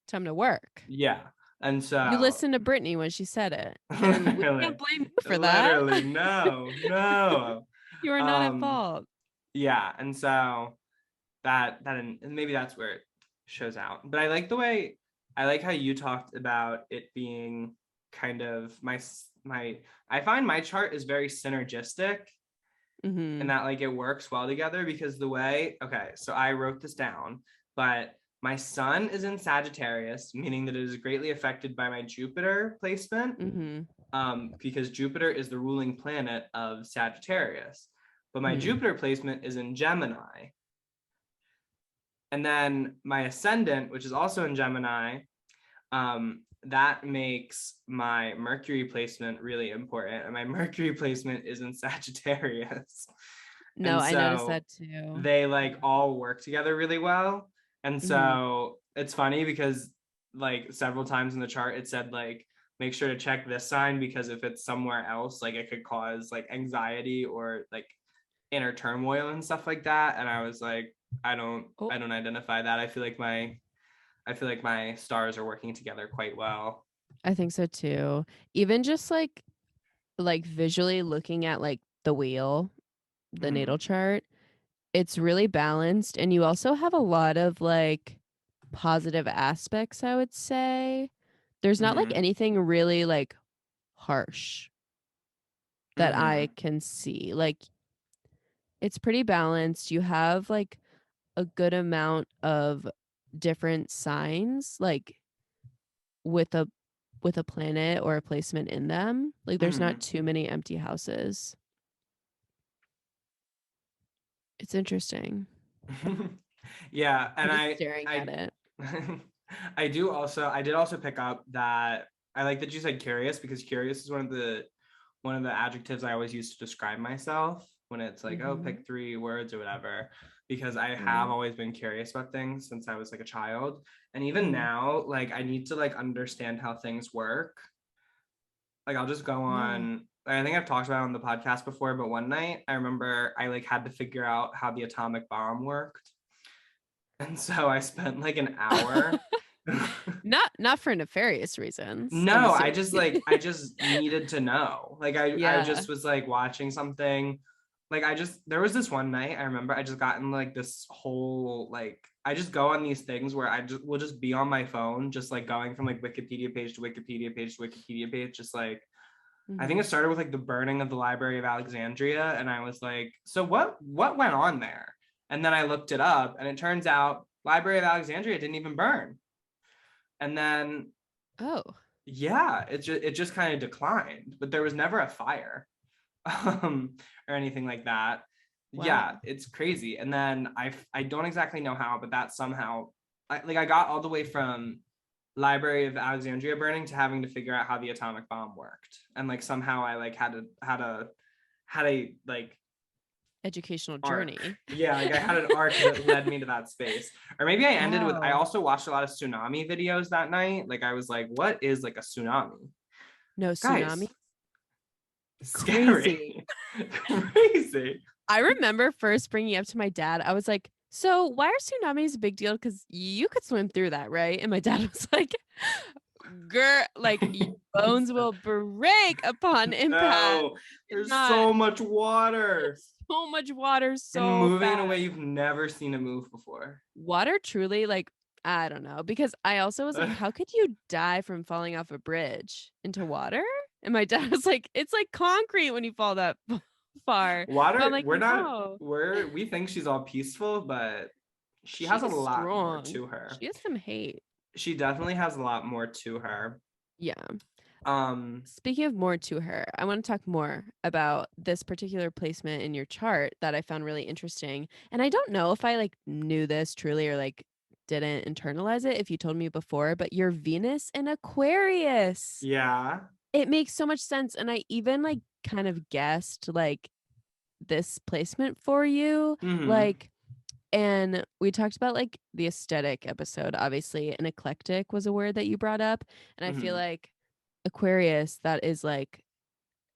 Time to work. yeah. And You so listened to Brittany when she said it, and we literally, can't blame you for that. literally, no. You are not at um fault. yeah, and so and maybe that's where it shows out. But I like how you talked about it being kind of my I find my chart is very synergistic, and Mm-hmm. that like it works well together, because so I wrote this down, but my sun is in Sagittarius, meaning that it is greatly affected by my Jupiter placement, Mm-hmm. because Jupiter is the ruling planet of Sagittarius. But my Mm-hmm. Jupiter placement is in Gemini. And then my ascendant, which is also in Gemini, that makes my Mercury placement really important. And my Mercury placement is in Sagittarius. No, And I noticed so that too. they like all work together really well. And Mm-hmm. so it's funny because like several times in the chart it said like, make sure to check this sign, because if it's somewhere else, like it could cause like anxiety or like inner turmoil and stuff like that. And I was like, I don't Oh, I don't identify that. I feel like my stars are working together quite well. I think so too. Even just like visually looking at like the wheel, the Mm-hmm. natal chart, it's really balanced, and you also have a lot of like positive aspects, I would say. There's not like Mm-hmm. anything really like harsh that Mm-hmm. I can see. Like it's pretty balanced. You have like a good amount of different signs like with a planet or a placement in them. Like there's Mm-hmm. not too many empty houses. It's interesting. Yeah, and I'm just staring at I it. I did also pick up that I like that you said curious, because curious is one of the adjectives I always use to describe myself when it's like, oh, Mm-hmm. pick 3 words or whatever, because I have Mm-hmm. always been curious about things since I was like a child. And even Mm-hmm. now, like I need to like understand how things work. Like I'll just go Yeah. on, I think I've talked about it on the podcast before, but one night I remember I like had to figure out how the atomic bomb worked. And so I spent like an hour. Not for nefarious reasons, I'm No, assuming. I just needed to know. Like I Yeah. just was like watching something. Like there was this one night I remember I just got in like this whole like I just go on these things where I just will just be on my phone, just like going from like Wikipedia page to Wikipedia page to Wikipedia page, just like I think Mm-hmm. it started with like the burning of the Library of Alexandria, and I was like, so what went on there? And then I looked it up, and it turns out Library of Alexandria didn't even burn. And then Oh, yeah, it just kind of declined, but there was never a fire um or anything like that. Yeah, wow. it's crazy. And then I don't exactly know how, but that somehow I got all the way from Library of Alexandria burning to having to figure out how the atomic bomb worked. And like somehow I like had a like educational arc. journey. Yeah, like I had an arc that led me to that space. Or maybe I ended with, I Wow. also watched a lot of tsunami videos that night. Like I was like, what is like a tsunami? No, Guys, tsunami. Crazy. scary. Crazy. I remember first bringing it up to my dad. I was like, so why are tsunamis a big deal? Because you could swim through that, right? And my dad was like, girl, like your bones will break upon impact. No, there's Not so much water. so much water And so moving in fast. a way you've never seen it move before. Water truly, like, I don't know. Because I also was like, how could you die from falling off a bridge into water? And my dad was like, it's like concrete when you fall that far. But I'm Water, like, we're not, no, we think she's all peaceful, but she has a she's lot more strong. to her. She has some hate. She definitely has a lot more to her. Yeah. Um, Speaking of more to her, I want to talk more about this particular placement in your chart that I found really interesting. And I don't know if I like knew this truly or like didn't internalize it if you told me before, but your Venus in Aquarius. yeah. It makes so much sense. And I even like kind of guessed like this placement for you. Mhm. Like, and we talked about like the aesthetic episode, obviously, and eclectic was a word that you brought up. And I feel Mhm. like Aquarius, that is like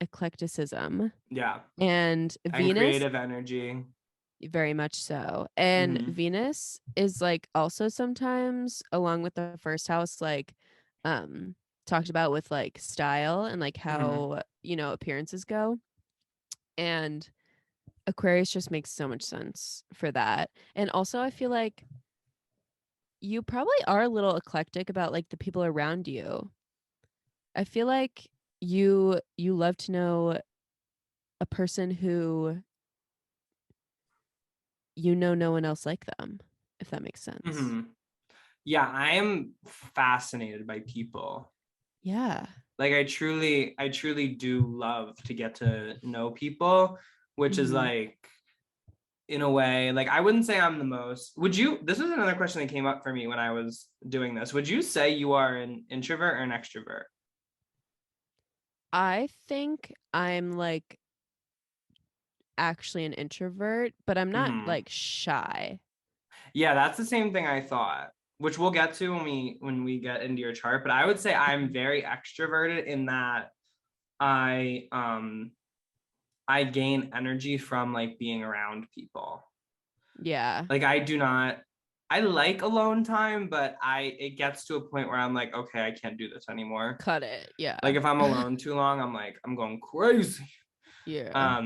eclecticism. Yeah. And And Venus, creative energy. very much so. And Mhm. Venus is like also sometimes along with the first house, like talked about with like style and like how, you know, appearances go. And Aquarius just makes so much sense for that. And also I feel like you probably are a little eclectic about like the people around you. I feel like you love to know a person who you know no one else like them, if that makes sense. Mhm. Yeah, I am fascinated by people. Yeah. Like I truly do love to get to know people, which is Mhm. like, in a way, like I wouldn't say I'm the most, would you, this was another question that came up for me when I was doing this. Would you say you are an introvert or an extrovert? I think I'm like actually an introvert, but I'm not Mhm. like shy. Yeah, that's the same thing I thought, which we'll get to when we get into your chart. But I would say I'm very extroverted in that I gain energy from like being around people. Yeah. Like I like alone time, but it gets to a point where I'm like, okay, I can't do this anymore. Cut it. Yeah. Like if I'm alone too long, I'm like, I'm going crazy. Yeah.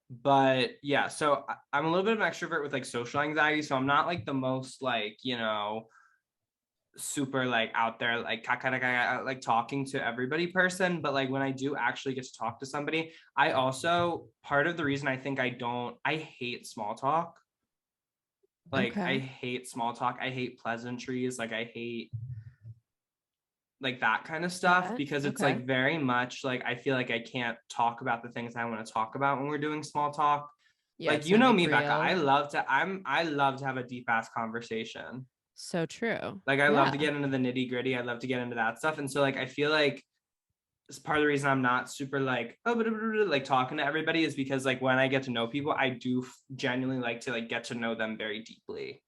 But yeah, so I'm a little bit of an extrovert with like social anxiety, so I'm not like the most like, you know, super like out there like like talking to everybody person, but like when I do actually get to talk to somebody, I also, part of the reason I think I hate small talk. Like I Okay. hate small talk. I hate pleasantries. Like I hate like that kind of stuff That. because it's Okay. like very much like I feel like I can't talk about the things I want to talk about when we're doing small talk. Yeah, Like it's you not know like me, Becca. real. I love to have a deep ass conversation. So true. Like I love Yeah. to get into the nitty gritty. I love to get into that stuff. And so like I feel like it's part of the reason I'm not super like like talking to everybody is because like when I get to know people, I do genuinely like to like get to know them very deeply.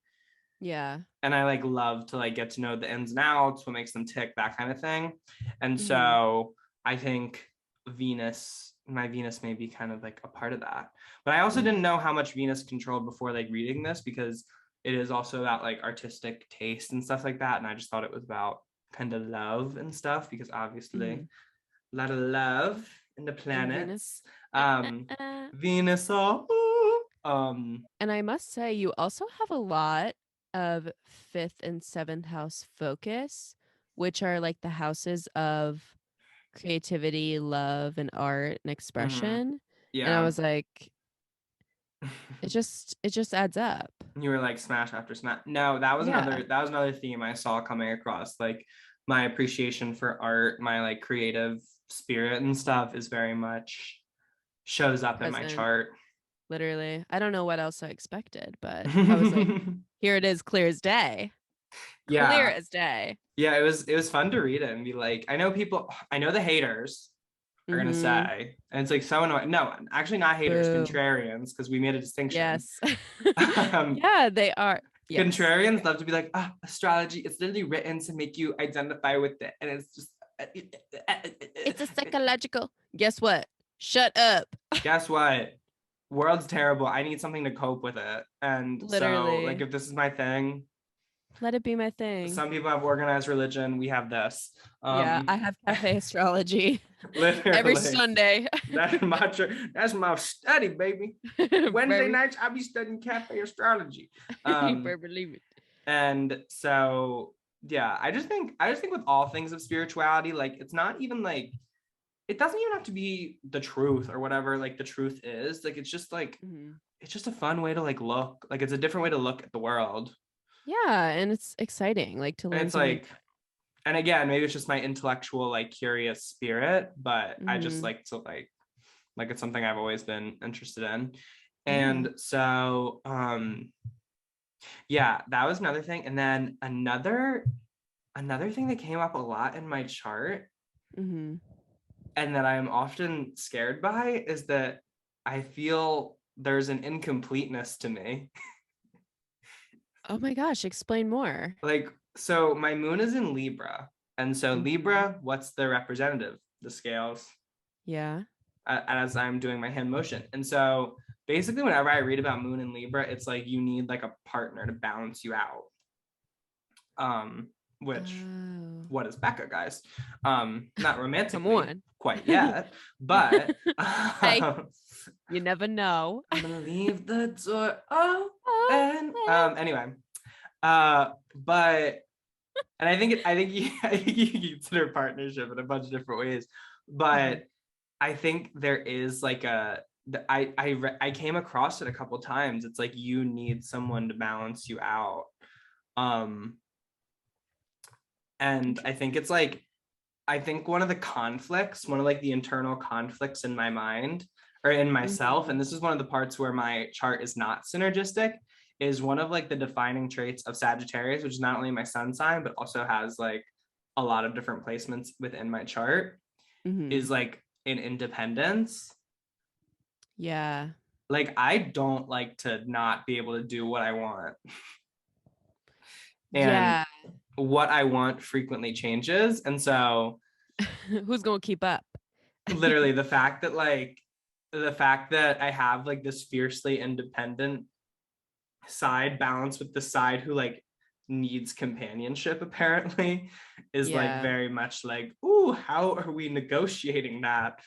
Yeah. And I like love to like get to know the ins and outs, what makes them tick, that kind of thing. And Mhm. so I think my Venus may be kind of like a part of that. But I also Yeah. didn't know how much Venus controlled before like reading this because it is also about like artistic taste and stuff like that. And I just thought it was about kind of love and stuff because obviously Mhm. a lot of love in the And planets. Venus. Venus, And I must say, you also have a lot of fifth and seventh house focus, which are like the houses of creativity, love, and art and expression. And I yeah. was like, it just adds up. You were like smash after smash. No, Yeah. that was another theme I saw coming across. Like my appreciation for art, my like creative spirit and stuff is very much shows up in my Present. chart. Literally. I don't know what else I expected, but I was like, here it is, clear as day. Clear Yeah. as day. Yeah, it was fun to read it and be like, I know the haters. are gonna say. And it's like so annoying. No, actually not haters, Boo. contrarians, because we made a distinction. Yes. Um, Yeah, they are. Yes. Contrarians love to be like, astrology, it's literally written to make you identify with it. And it's just It's a psychological. Guess what? Shut up. guess what? World's terrible. I need something to cope with it. And so Literally. like if this is my thing, Let it be my thing. some people have organized religion. We have this. Yeah, I have cafe astrology literally every Sunday. That's my study, baby. Wednesday Very- nights I'll be studying cafe astrology. You better believe it. And so yeah, I just think with all things of spirituality, like it's not even like, it doesn't even have to be the truth or whatever like the truth is. Like it's just like it's just a fun way to like look. Like it's a different way to look at the world. Yeah, and it's exciting, like to And learn. it's like, and again, maybe it's just my intellectual, like curious spirit, but I just like to like it's something I've always been interested in. And so, yeah, that was another thing. And then another thing that came up a lot in my chart and that I am often scared by is that I feel there's an incompleteness to me. Oh my gosh, explain more. Like, so my moon is in Libra. And so Libra, what's the representative? The scales. Yeah. As I'm doing my hand motion. And so basically whenever I read about moon in Libra, it's like you need like a partner to balance you out. Which what is Becca, guys? Not romantically. Come on. Quite yet, but Hey, you never know. I'm gonna leave the door open. Anyway, but and I think you can consider partnership in a bunch of different ways, but I think there is like I came across it a couple times. It's like you need someone to balance you out, and I think it's like, I think one of the internal conflicts in my mind or in myself, and this is one of the parts where my chart is not synergistic, is one of like the defining traits of Sagittarius, which is not only my sun sign, but also has like a lot of different placements within my chart, is like an independence. Yeah. Like I don't like to not be able to do what I want. And what I want frequently changes. And so who's gonna keep up? Literally the fact that I have like this fiercely independent side balanced with the side who like needs companionship apparently is like very much like, ooh, how are we negotiating that?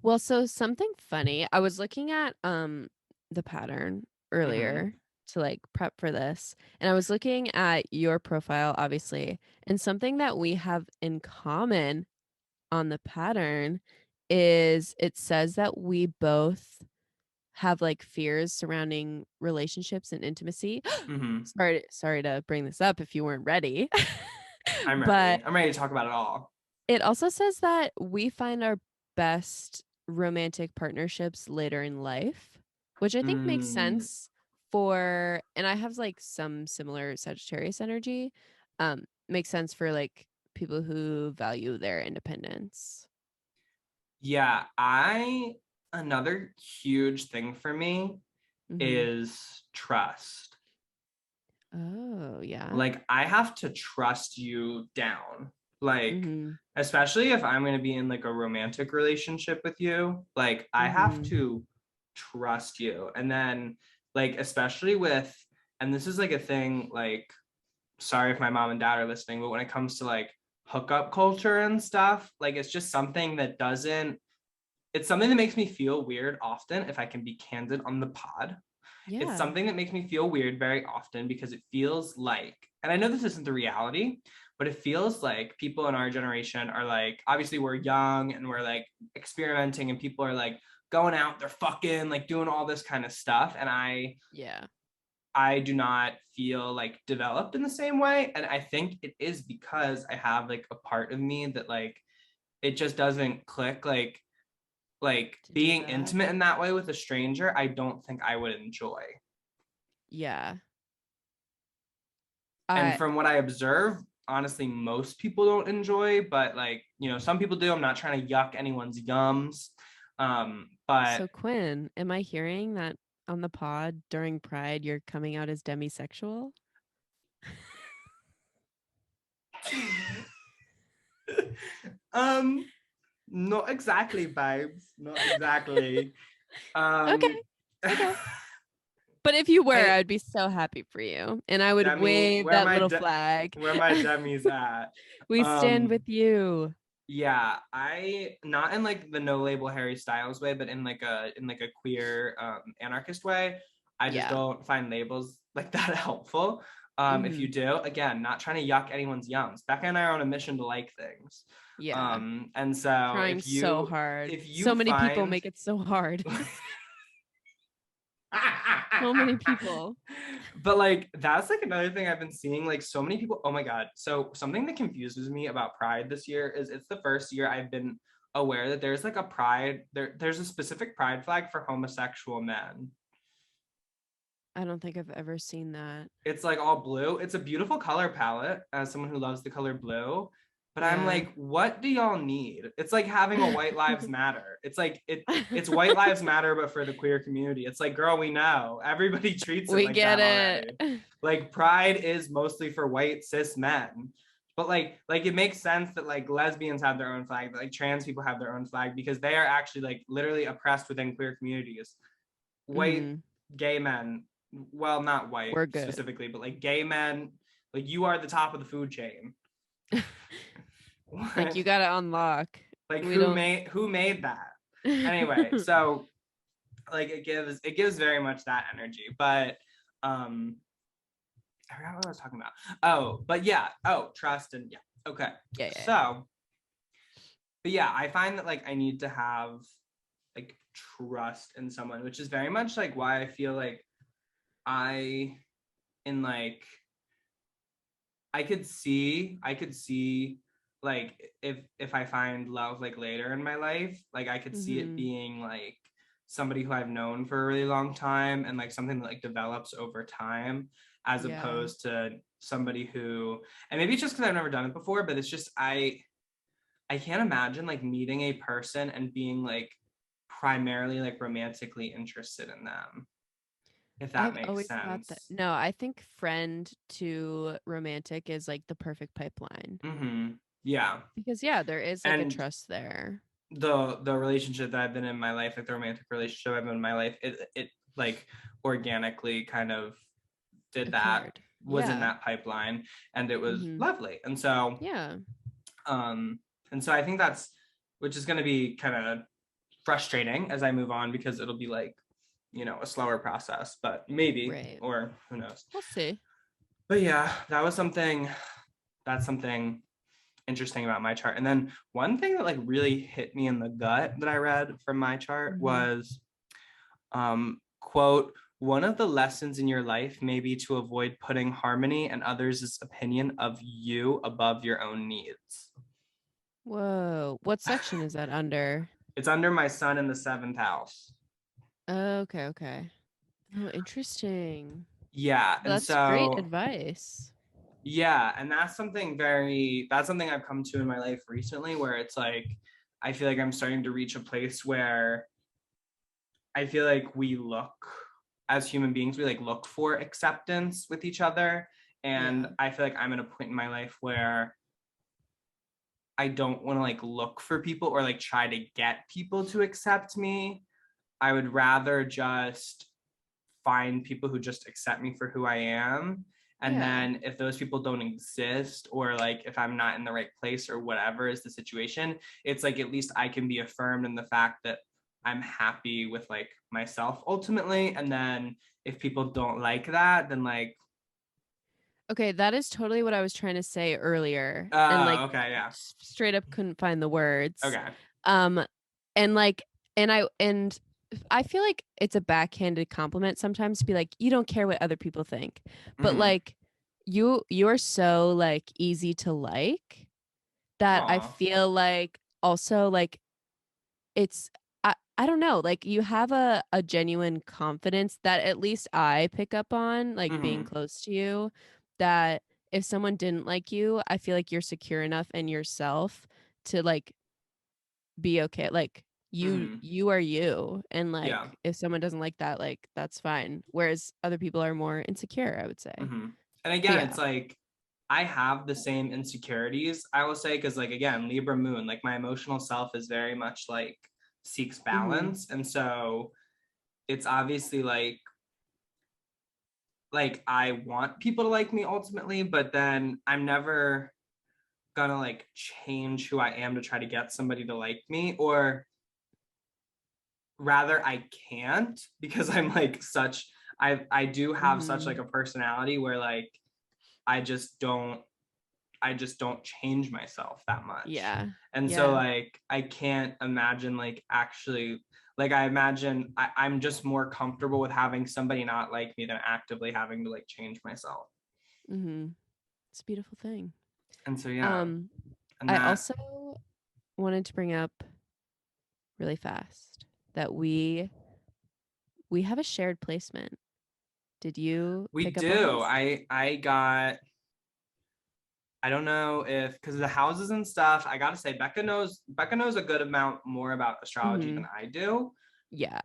Well, so something funny, I was looking at the pattern earlier to like prep for this, and I was looking at your profile obviously, and something that we have in common on the pattern is it says that we both have like fears surrounding relationships and intimacy. Sorry to bring this up if you weren't ready. I'm ready. I'm ready to talk about it all. It also says that we find our best romantic partnerships later in life, which I think makes sense for, and I have like some similar Sagittarius energy. Makes sense for like people who value their independence. Yeah, another huge thing for me is trust. Oh, yeah. Like I have to trust you down. Like especially if I'm going to be in like a romantic relationship with you, like I have to trust you. And then like especially with, and this is like a thing, like sorry if my mom and dad are listening, but when it comes to like hookup culture and stuff, like it's just something that it's something that makes me feel weird often, if I can be candid on the pod. It's something that makes me feel weird very often because it feels like, and I know this isn't the reality, but it feels like people in our generation are like, obviously we're young and we're like experimenting and people are like going out, they're fucking like doing all this kind of stuff. And I do not feel like developed in the same way. And I think it is because I have like a part of me that like, it just doesn't click. Like being intimate in that way with a stranger, I don't think I would enjoy. Yeah. And from what I observe, honestly most people don't enjoy, but like, you know, some people do. I'm not trying to yuck anyone's yums. But So Quinn, am I hearing that on the pod during Pride you're coming out as demisexual? not exactly, babes. Not exactly. Okay. Um Okay. But if you were, I I'd be so happy for you. And I would Demi, wave that little flag. where my Demi's at. We stand with you. Yeah, I not in like the no label Harry Styles way, but in like a queer anarchist way. I just Yeah. don't find labels like that helpful. If you do, again, not trying to yuck anyone's yums. Becca and I are on a mission to like things. Yeah. And so Trying so hard. if you So many people find make it so hard. So many people. But like that's like another thing I've been seeing, like so many people. Oh my god. So something that confuses me about Pride this year is it's the first year I've been aware that there's like a pride there's a specific pride flag for homosexual men. I don't think I've ever seen that. It's like all blue. It's a beautiful color palette as someone who loves the color blue. But I'm Yeah. like, what do y'all need? It's like having a White Lives Matter. It's like it's White Lives Matter, but for the queer community. It's like, girl, we know. Everybody treats it We like get that it. already. Like Pride is mostly for white cis men. But like it makes sense that like lesbians have their own flag, that like trans people have their own flag, because they are actually like literally oppressed within queer communities. White gay men, well, not white We're good. specifically, but like gay men, like you are the top of the food chain. Like you gotta unlock. Like who made that? Anyway, so like it gives very much that energy. But I forgot what I was talking about. Oh, but yeah. Oh, trust and yeah. Okay. Yeah. So, but yeah, I find that like I need to have like trust in someone, which is very much like why I feel like I could see like if I find love like later in my life, like I could see it being like somebody who I've known for a really long time and like something that like develops over time, as opposed to somebody who, and maybe it's just because I've never done it before, but it's just I can't imagine like meeting a person and being like primarily like romantically interested in them, if that I've makes always sense. thought that. No, I think friend to romantic is like the perfect pipeline. Yeah. Because there is like a trust there. The relationship that I've been in my life, like the romantic relationship I've been in my life, it like organically kind of did that, was in that pipeline, and it was lovely. And so and so I think that's, which is going to be kind of frustrating as I move on, because it'll be like, you know, a slower process, but maybe, or who knows, we'll see. But yeah, that's something interesting about my chart. And then one thing that like really hit me in the gut that I read from my chart was quote, one of the lessons in your life may be to avoid putting harmony and others' opinion of you above your own needs. Whoa, what section is that under? It's under my sun in the 7th house. Okay. Oh, interesting. Yeah, and that's great advice. Yeah, and that's something I've come to in my life recently, where it's like I feel like I'm starting to reach a place where I feel like we look, as human beings, we like look for acceptance with each other, and I feel like I'm at a point in my life where I don't want to like look for people or like try to get people to accept me. I would rather just find people who just accept me for who I am. And then if those people don't exist, or like if I'm not in the right place or whatever is the situation, it's like at least I can be affirmed in the fact that I'm happy with like myself ultimately. And then if people don't like that, then like, okay, that is totally what I was trying to say earlier. And like okay, yeah, straight up couldn't find the words. Okay. And like and I feel like it's a backhanded compliment sometimes to be like, you don't care what other people think. But like you're so like easy to like that I feel like also like it's I don't know, like you have a genuine confidence that at least I pick up on, like being close to you, that if someone didn't like you, I feel like you're secure enough in yourself to like be okay. Like you are you, and like Yeah. if someone doesn't like that, like that's fine. Whereas other people are more insecure, I would say. And But again, yeah. it's like I have the same insecurities, I will say, because like again, Libra moon, like my emotional self is very much like seeks balance. And so it's obviously like I want people to like me ultimately, but then I'm never gonna like change who I am to try to get somebody to like me, or rather I can't, because I'm like such I do have such like a personality where like I just don't change myself that much. Yeah. And so like I can't imagine like actually like I imagine I'm just more comfortable with having somebody not like me than actively having to like change myself. It's a beautiful thing. And so yeah. And I that also wanted to bring up really fast that we have a shared placement. Did you we pick up on do. this? I don't know if because of the houses and stuff, I gotta say Becca knows a good amount more about astrology than I do. Yeah.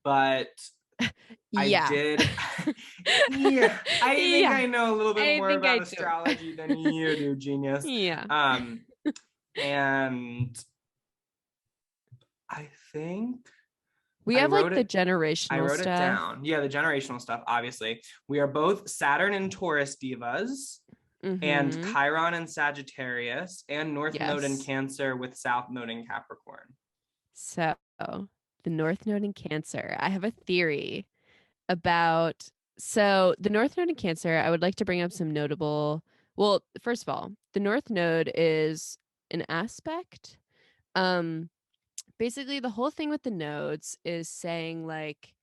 But I did. Yeah, I think I know a little bit more about astrology than you do, genius. Yeah. And I think we have like the generational I wrote stuff. it down. Yeah, the generational stuff, obviously. We are both Saturn and Taurus divas, and Chiron and Sagittarius, and North Node in Cancer with South Node in Capricorn. So the North Node in Cancer. I have a theory about the North Node in Cancer. I would like to bring up some notable. Well, first of all, the North Node is an aspect. Basically, the whole thing with the nodes is saying like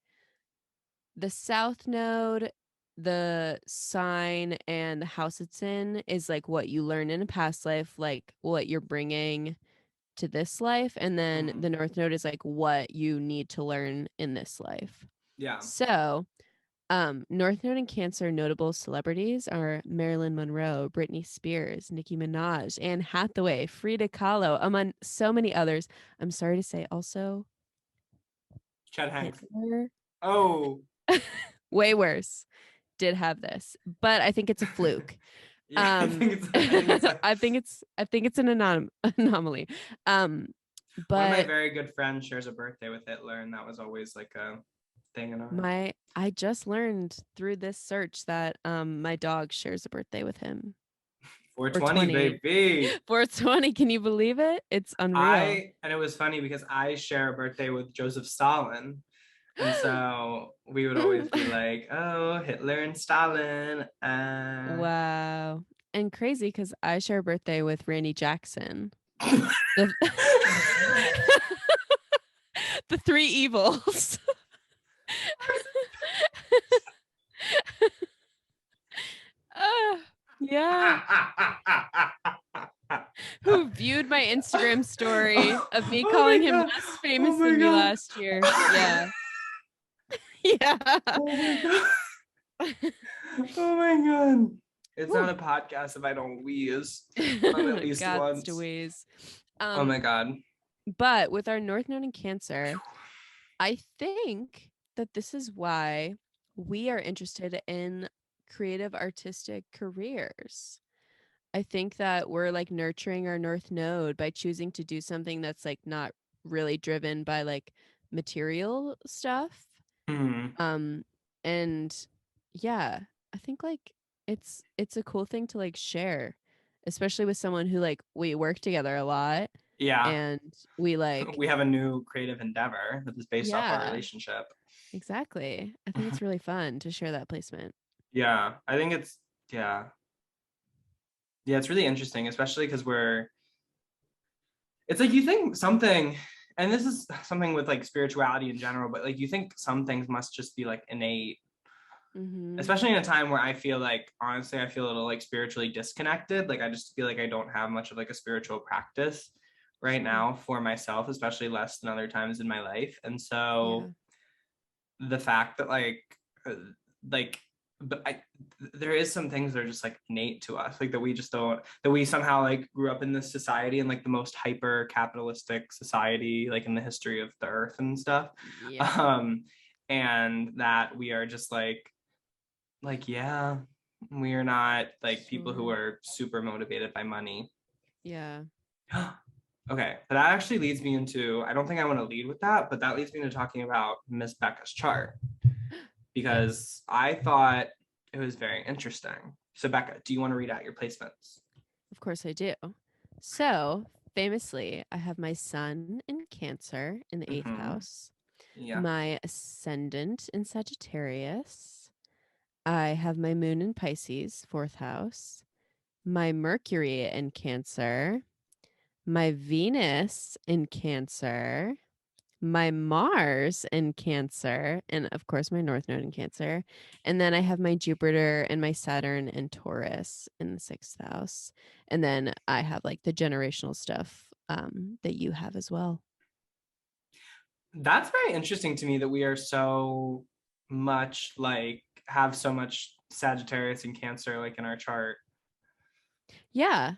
the South Node, the sign and the house it's in is like what you learn in a past life, like what you're bringing to this life, and then the North Node is like what you need to learn in this life. Yeah. So North Node and Cancer notable celebrities are Marilyn Monroe, Britney Spears, Nicki Minaj, Anne Hathaway, Frida Kahlo, among so many others. I'm sorry to say also Chet Hanks. Hitler. Oh. Way worse. Did have this, but I think it's a fluke. I think it's an anomaly. But one of my very good friends shares a birthday with Hitler, and that was always like a thing in our I just learned through this search that my dog shares a birthday with him. 420, baby. 420, can you believe it? It's unreal. And it was funny because I share a birthday with Joseph Stalin. And so we would always be like, oh, Hitler and Stalin. Wow. And crazy because I share a birthday with Randy Jackson. The three evils. Yeah. Who viewed my Instagram story of me calling him less famous than me last year. Yeah. Yeah. Oh my god. It's not a podcast if I don't wheeze at least once. To wheeze. Oh my god. But with our North Node in Cancer, I think that this is why we are interested in creative artistic careers. I think that we're like nurturing our North Node by choosing to do something that's like not really driven by like material stuff. And yeah, I think like it's a cool thing to like share, especially with someone who like we work together a lot. Yeah. And we like we have a new creative endeavor that is based off our relationship. Exactly. I think it's really fun to share that placement. Yeah, I think it's it's really interesting, especially because it's like you think something, and this is something with like spirituality in general, but like you think some things must just be like innate, especially in a time where I feel like, honestly, I feel a little like spiritually disconnected. Like I just feel like I don't have much of like a spiritual practice right now for myself, especially less than other times in my life. And so the fact that like but there is some things that are just like innate to us, like that we just don't, that we somehow like grew up in this society and like the most hyper capitalistic society like in the history of the earth and stuff. Yeah. And that we are just yeah, we are not like people who Sure. are super motivated by money. Yeah. Okay, but that actually leads me into, I don't think I want to lead with that, but that leads me into talking about Miss Becca's chart, because Yes. I thought it was very interesting. So Becca, do you want to read out your placements? Of course I do. So, famously, I have my sun in Cancer in the 8th Mm-hmm. house, Yeah. my ascendant in Sagittarius. I have my moon in Pisces, 4th house, my Mercury in Cancer, my Venus in Cancer, my Mars in Cancer, and of course my North Node in Cancer. And then I have my Jupiter and my Saturn and Taurus in the 6th house. And then I have like the generational stuff that you have as well. That's very interesting to me that we are so much like have so much Sagittarius and Cancer like in our chart. Yeah,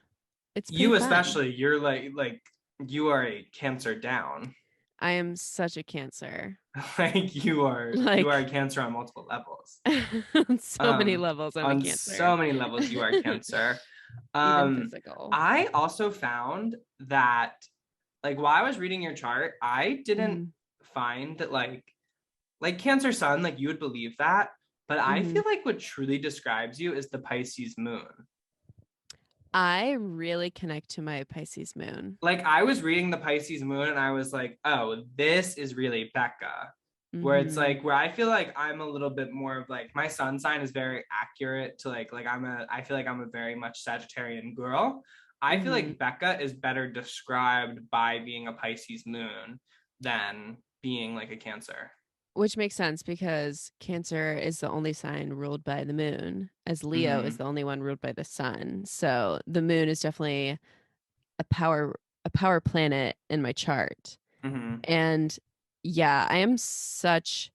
it's pretty You fun. especially, you're like you are a Cancer down. I am such a Cancer. Like you are a Like Cancer on multiple levels. on so many levels, I'm a On Cancer, so many levels, you are Cancer. even Um, physical. I also found that like while I was reading your chart, I didn't Mhm. find that like Cancer Sun, like you would believe that, but I Mhm. feel like what truly describes you is the Pisces moon. I really connect to my Pisces moon. Like I was reading the Pisces moon and I was like, oh, this is really Becca. Where it's Mhm. like where I feel like I'm a little bit more of like my sun sign is very accurate to like I feel like I'm a very much Sagittarian girl. I feel Mhm. like Becca is better described by being a Pisces moon than being like a Cancer. Which makes sense because Cancer is the only sign ruled by the moon, as Leo is Mm-hmm. the only one ruled by the sun. So the moon is definitely a power planet in my chart. Mm-hmm. And yeah, I'm such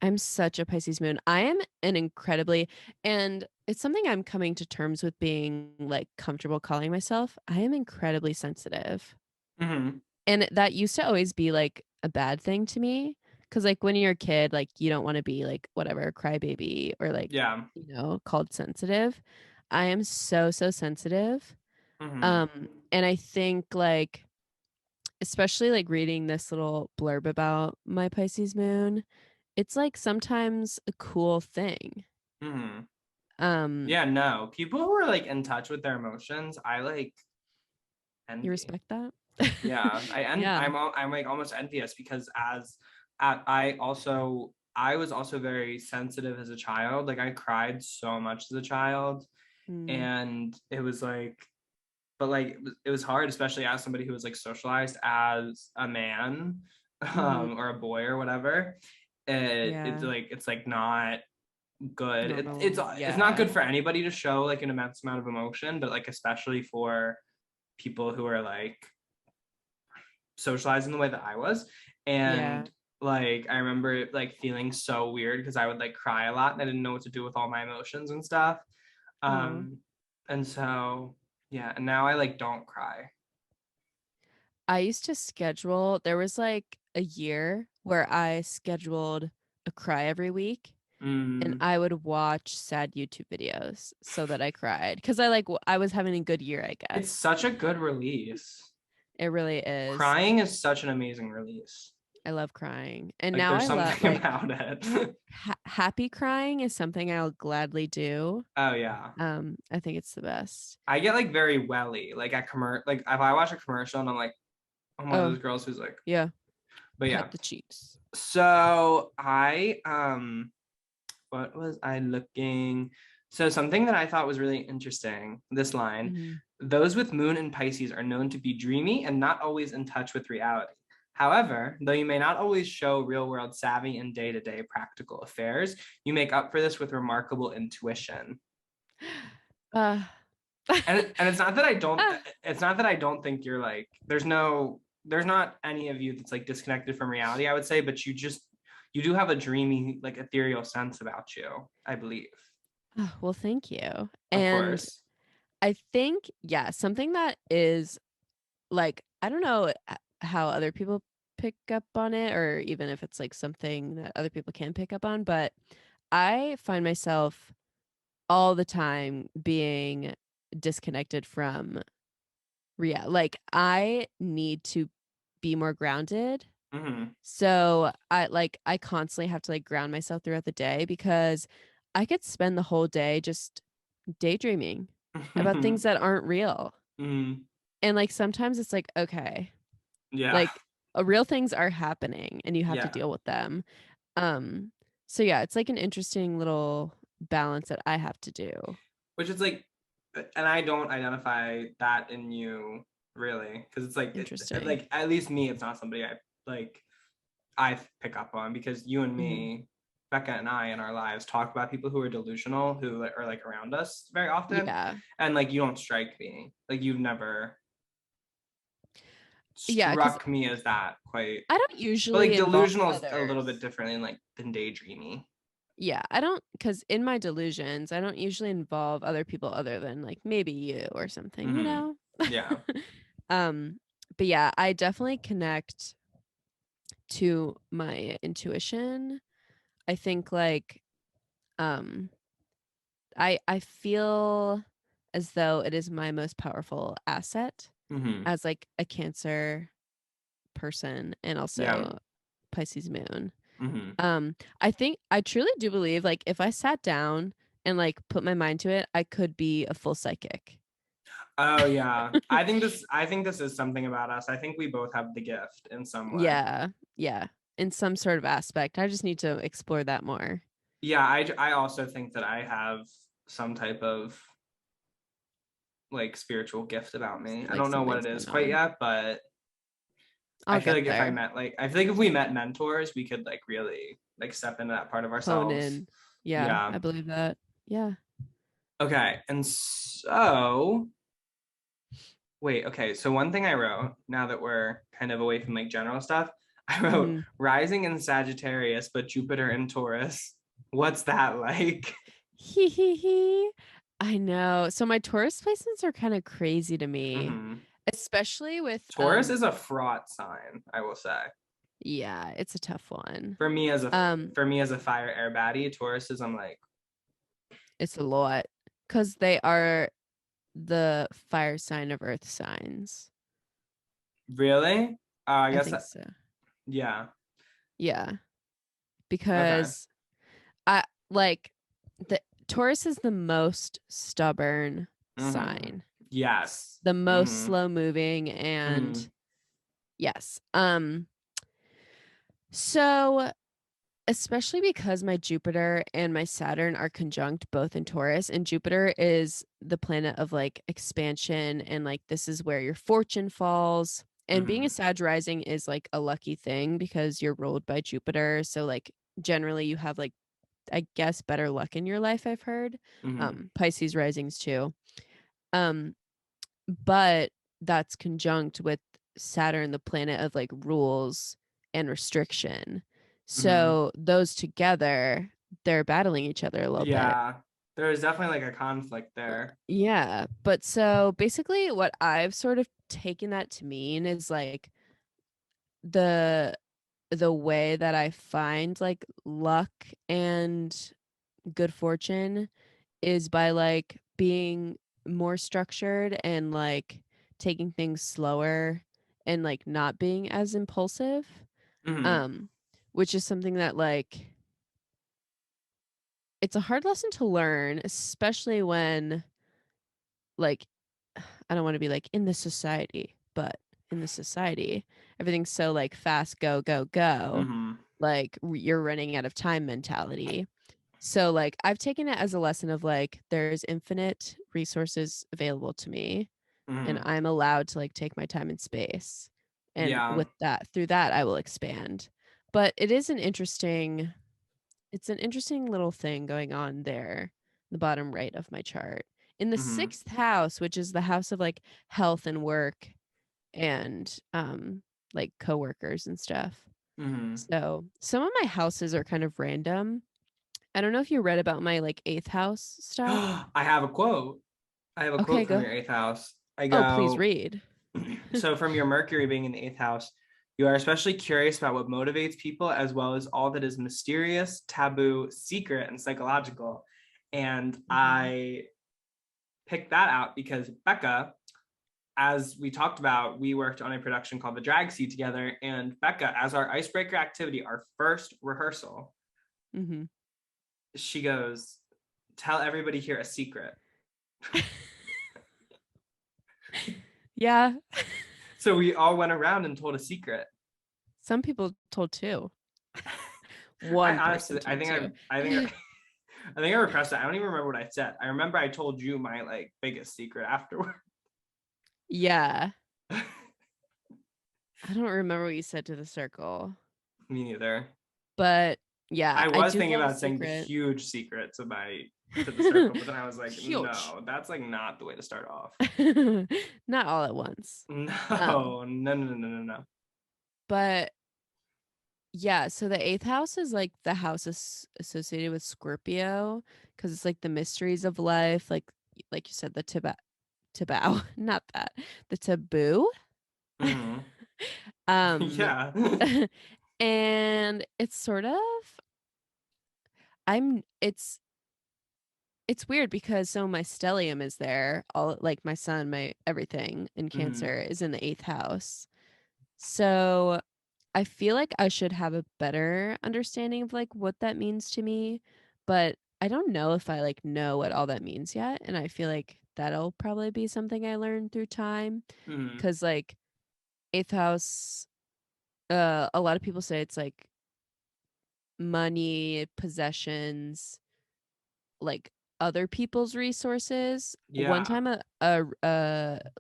a Pisces moon. I am an incredibly, and it's something I'm coming to terms with being like comfortable calling myself. I am incredibly sensitive. Mm-hmm. And that used to always be like a bad thing to me. Cause like when you're a kid, like you don't want to be like whatever, a crybaby or like, Yeah. called sensitive. I am so, so sensitive. Mm-hmm. And I think like, especially like reading this little blurb about my Pisces moon, it's like sometimes a cool thing. Mm-hmm. Um, Yeah, no. People who are like in touch with their emotions, I like you envy. respect that? Yeah, Yeah. I'm like almost envious because I was also very sensitive as a child. Like I cried so much as a child, Mm, and it was like, but like it was hard, especially as somebody who was like socialized as a man, hmm. or a boy or whatever. It's Yeah. like not good. Normal. It's not Yeah. good for anybody to show like an immense amount of emotion, but like especially for people who are like socialized in the way that I was. Yeah. And like I remember like feeling so weird because I would like cry a lot and I didn't know what to do with all my emotions and stuff. Oh. And so yeah, and now I like don't cry. I used to schedule, there was like a year where I scheduled a cry every week and Mm, I would watch sad YouTube videos so that I cried because I was having a good year, I it's guess. such a good release. It really is. Crying is such an amazing release. I love crying. And Like now there's I love something like about it. happy crying is something I'll gladly do. Oh yeah. I think it's the best. I get like very welly, like at like if I watch a commercial and I'm like, I'm one of Oh, those girls who's like, yeah. but yeah. Pet the cheeks. So I what was I looking? So something that I thought was really interesting, this line, Hmm. those with moon and Pisces are known to be dreamy and not always in touch with reality. However, though you may not always show real world savvy in day-to-day practical affairs, you make up for this with remarkable intuition. Uh, And it's not that I don't ah, it's not that I don't think you're like there's not any of you that's like disconnected from reality, I would say, but you do have a dreamy like ethereal sense about you, I believe. Oh, well, thank you. Of And course. I think, yeah, something that is like, I don't know how other people pick up on it, or even if it's like something that other people can pick up on, but I find myself all the time being disconnected from like I need to be more grounded. Mm-hmm. So I constantly have to like ground myself throughout the day because I could spend the whole day just daydreaming about things that aren't real. Mm-hmm. And like sometimes it's like, okay, Yeah. like real things are happening and you have to Yeah. deal with them. Um so yeah, it's like an interesting little balance that I have to do. Which is like, and I don't identify that in you really, because it's like, Interesting. like at least me, it's not somebody like I pick up on, because you and Mhm. me, Becca and I in our lives talk about people who are delusional, who are like around us very often, Yeah. and like you don't strike me, like you've never Yeah, cuz struck me as that quite. I don't But like usually involve delusional is a little bit others. different than daydreamy. Yeah, I don't, because in my delusions, I don't usually involve other people other than like maybe you or something, you Mm-hmm. know? Yeah. um, but yeah, I definitely connect to my intuition. I think like um I feel as though it is my most powerful asset Mm-hmm. as like a Cancer person and Yeah. also Pisces moon. Mm-hmm. I think I truly do believe like if I sat down and like put my mind to it, I could be a full psychic. Oh yeah. I think this is something about us. I think we both have the gift in some way. Yeah. Yeah. In some sort of aspect. I just need to explore that more. Yeah, I also think that I have some type of like spiritual gift about me. I Like don't know what something's it is going quite on. yet, but I I'll feel get like there. I feel like if we met mentors, we could like really like step into that part of Hone ourselves. in. Yeah, Yeah. I believe that. Yeah. Okay. And so wait, okay. So one thing I wrote, now that we're kind of away from like general stuff, I wrote Mhm. rising in Sagittarius, but Jupiter in Taurus. What's that like? Hee hee hee. I know. So my Taurus placements are kind of crazy to me, Mm-hmm. especially with Taurus is a fraught sign, I will say. yeah, it's a tough one. For me as a Um fire air baddie, Taurus is I'm like, it's a lot cuz they are the fire sign of earth signs. really? I I guess think so. yeah. Yeah, Okay. because I like the Taurus is the most stubborn Mm-hmm. sign, Yes. the most Mm-hmm. slow moving Mm-hmm. and yes. So especially because my Jupiter and my Saturn are conjunct both in Taurus, and Jupiter is the planet of like expansion and like this is where your fortune falls. And being a Mm-hmm. Sag rising is like a lucky thing because you're ruled by Jupiter. So like generally you have like I guess better luck in your life, I've heard. Mm-hmm. Pisces risings too. Um, but that's conjunct with Saturn, the planet of like rules and restriction. Mm-hmm. So those together, they're battling each other a little bit. Yeah. There's definitely like a conflict there. Yeah. But so basically, what I've sort of taken that to mean is like the the way that I find like luck and good fortune is by like being more structured and like taking things slower and like not being as impulsive. Mm-hmm. Um which is something that like it's a hard lesson to learn, especially when like I don't want to be like in the society, but in the society, everything's so like fast, go, go, go. Mm-hmm. Like you're running out of time mentality. So like I've taken it as a lesson of like there's infinite resources available to me and Mm-hmm. I'm allowed to like take my time and space. And Yeah. with that, through that I will expand. But it is it's an interesting little thing going on there, the bottom right of my chart. In the Mm-hmm. sixth house, which is the house of like health and work and like coworkers and stuff. Mm-hmm. So some of my houses are kind of random I don't know if you read about my like eighth house stuff. I have a quote. I have a Okay, quote from go. your eighth house. I Oh, please go, read. so from your Mercury being in the eighth house, you are especially curious about what motivates people as well as all that is mysterious, taboo, secret, and psychological. And I picked that out because Becca, as we talked about, we worked on a production called The Drag Seat together. And Becca, as our icebreaker activity, our first rehearsal, Mm-hmm. she goes, tell everybody here a secret. Yeah. So we all went around and told a secret. Some people told two. I One honestly, person told two. I think I repressed it. I don't even remember what I said. I remember I told you my like biggest secret afterward. Yeah. I don't remember what you said to the circle, Me neither. but yeah, I I was do thinking love a about saying the secret. huge secret to the circle, but then I was like, Huge. no, that's like not the way to start off. Not all at once. No, no. But yeah, so the eighth house is like the house associated with Scorpio because it's like the mysteries of life, like you said, the taboo, not that, the taboo. Mhm. um, Yeah. and it's sort of I'm it's weird because so my stellium is there, all like my sun, my everything in Mhm. Cancer is in the eighth house. So I feel like I should have a better understanding of like what that means to me, but I don't know if I like know what all that means yet. And I feel like that'll probably be something I learn through time. Mhm. Cause like eighth house, a lot of people say it's like money, possessions, like other people's resources. One Yeah. time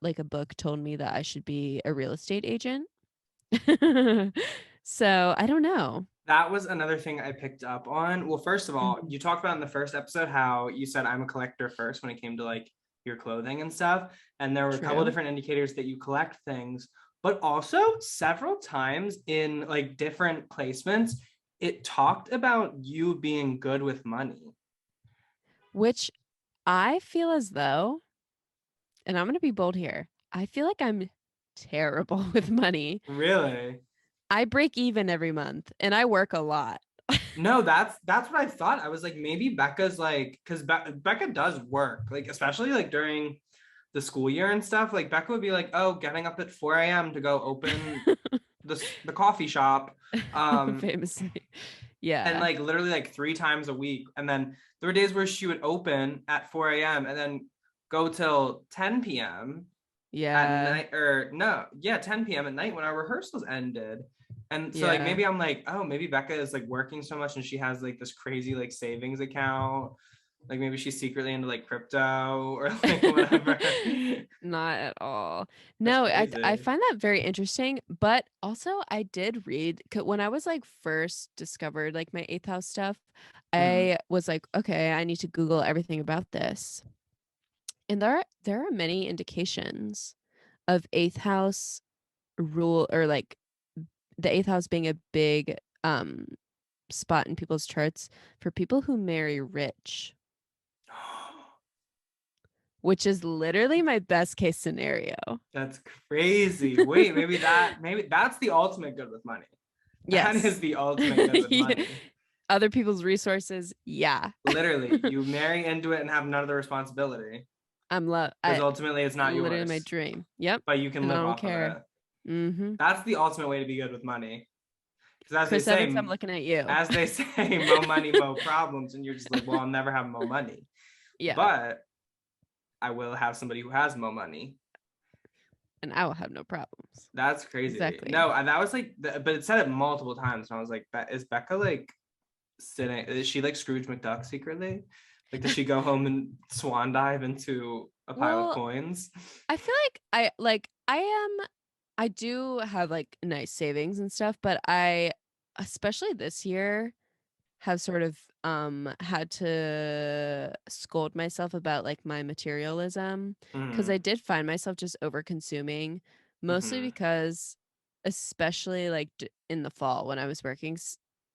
like a book told me that I should be a real estate agent. So I don't know. That was another thing I picked up on. Well, first of all, Mhm. you talked about in the first episode how you said I'm a collector first when it came to like your clothing and stuff. And there were a couple of True. different indicators that you collect things, but also several times in like different placements, it talked about you being good with money. Which I feel as though, and I'm going to be bold here, I feel like I'm terrible with money. Really? I break even every month and I work a lot. No, that's what I thought. I was like, maybe Becca's like, because Becca does work, like especially like during the school year and stuff. Like Becca would be like, oh, getting up at 4 a.m. to go open the coffee shop, Famously. and Yeah. like literally like 3 times a week. And then there were days where she would open at 4 a.m. and then go till 10 p.m. at Yeah. night, or no, yeah, 10 p.m. at night when our rehearsals ended. And so like Yeah. maybe I'm like, oh, maybe Becca is like working so much and she has like this crazy like savings account. Like maybe she's secretly into like crypto or like whatever. Not at all. That's No, I crazy. find that very interesting, but also I did read when I was like first discovered like my eighth house stuff, Mm, I was like, okay, I need to Google everything about this. And there are many indications of eighth house rule or like the eighth house being a big spot in people's charts for people who marry rich, which is literally my best case scenario. that's crazy. Wait, maybe that's the ultimate good with money. That is Yes. the ultimate good with Yeah. money. Other people's resources, yeah. Literally, you marry into it and have none of the responsibility because I ultimately it's not literally my yours, dream. Yep. but you can And I live don't off of care. it. Mm-hmm. That's the ultimate way to be good with money. Because Chris Evans, I'm looking at you. as they say, mo money, mo problems, and you're just like, well, I'll never have mo money, Yeah. but I will have somebody who has mo money. And I will have no problems. That's crazy. Exactly. No, that was like, but it said it multiple times, and I was like, is Becca like sitting? Is she like Scrooge McDuck secretly? Like, does she go home and swan dive into a pile of Well, coins? I feel like I do have like nice savings and stuff, but I especially this year have sort of had to scold myself about like my materialism because Mm-hmm. I did find myself just over consuming, mostly Mm-hmm. because especially like in the fall when I was working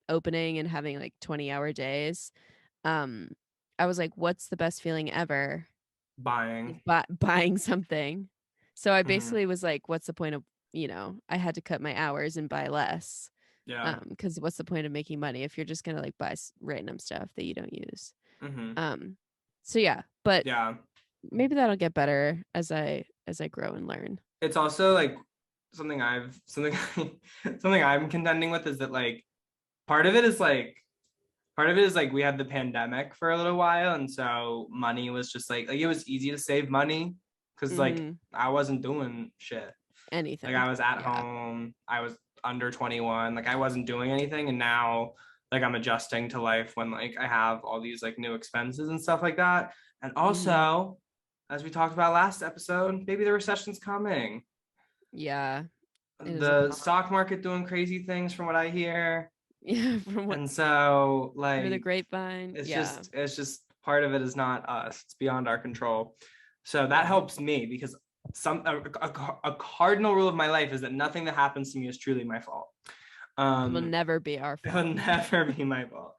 opening and having like 20-hour days, I was like, what's the best feeling ever? Buying. Buying something. So I Mhm. basically was like, what's the point of, I had to cut my hours and buy less. Yeah. Because what's the point of making money if you're just gonna like buy random stuff that you don't use? Mm-hmm. So yeah, but Yeah. maybe that'll get better as I grow and learn. It's also like something something I'm contending with is that like part of it is like we had the pandemic for a little while, and so money was just like it was easy to save money because like I wasn't doing shit. Anything. Like I was at Yeah. home, I was under 21, like I wasn't doing anything, and now like I'm adjusting to life when like I have all these like new expenses and stuff like that. And also, as we talked about last episode, maybe the recession's coming. Yeah. It is The stock market doing crazy things from what I hear. Yeah, from what And so through the like grapevine. it's Yeah. just part of it is not us. It's beyond our control. So that helps me because a cardinal rule of my life is that nothing that happens to me is truly my fault. It will never be our It fault. will never be my fault.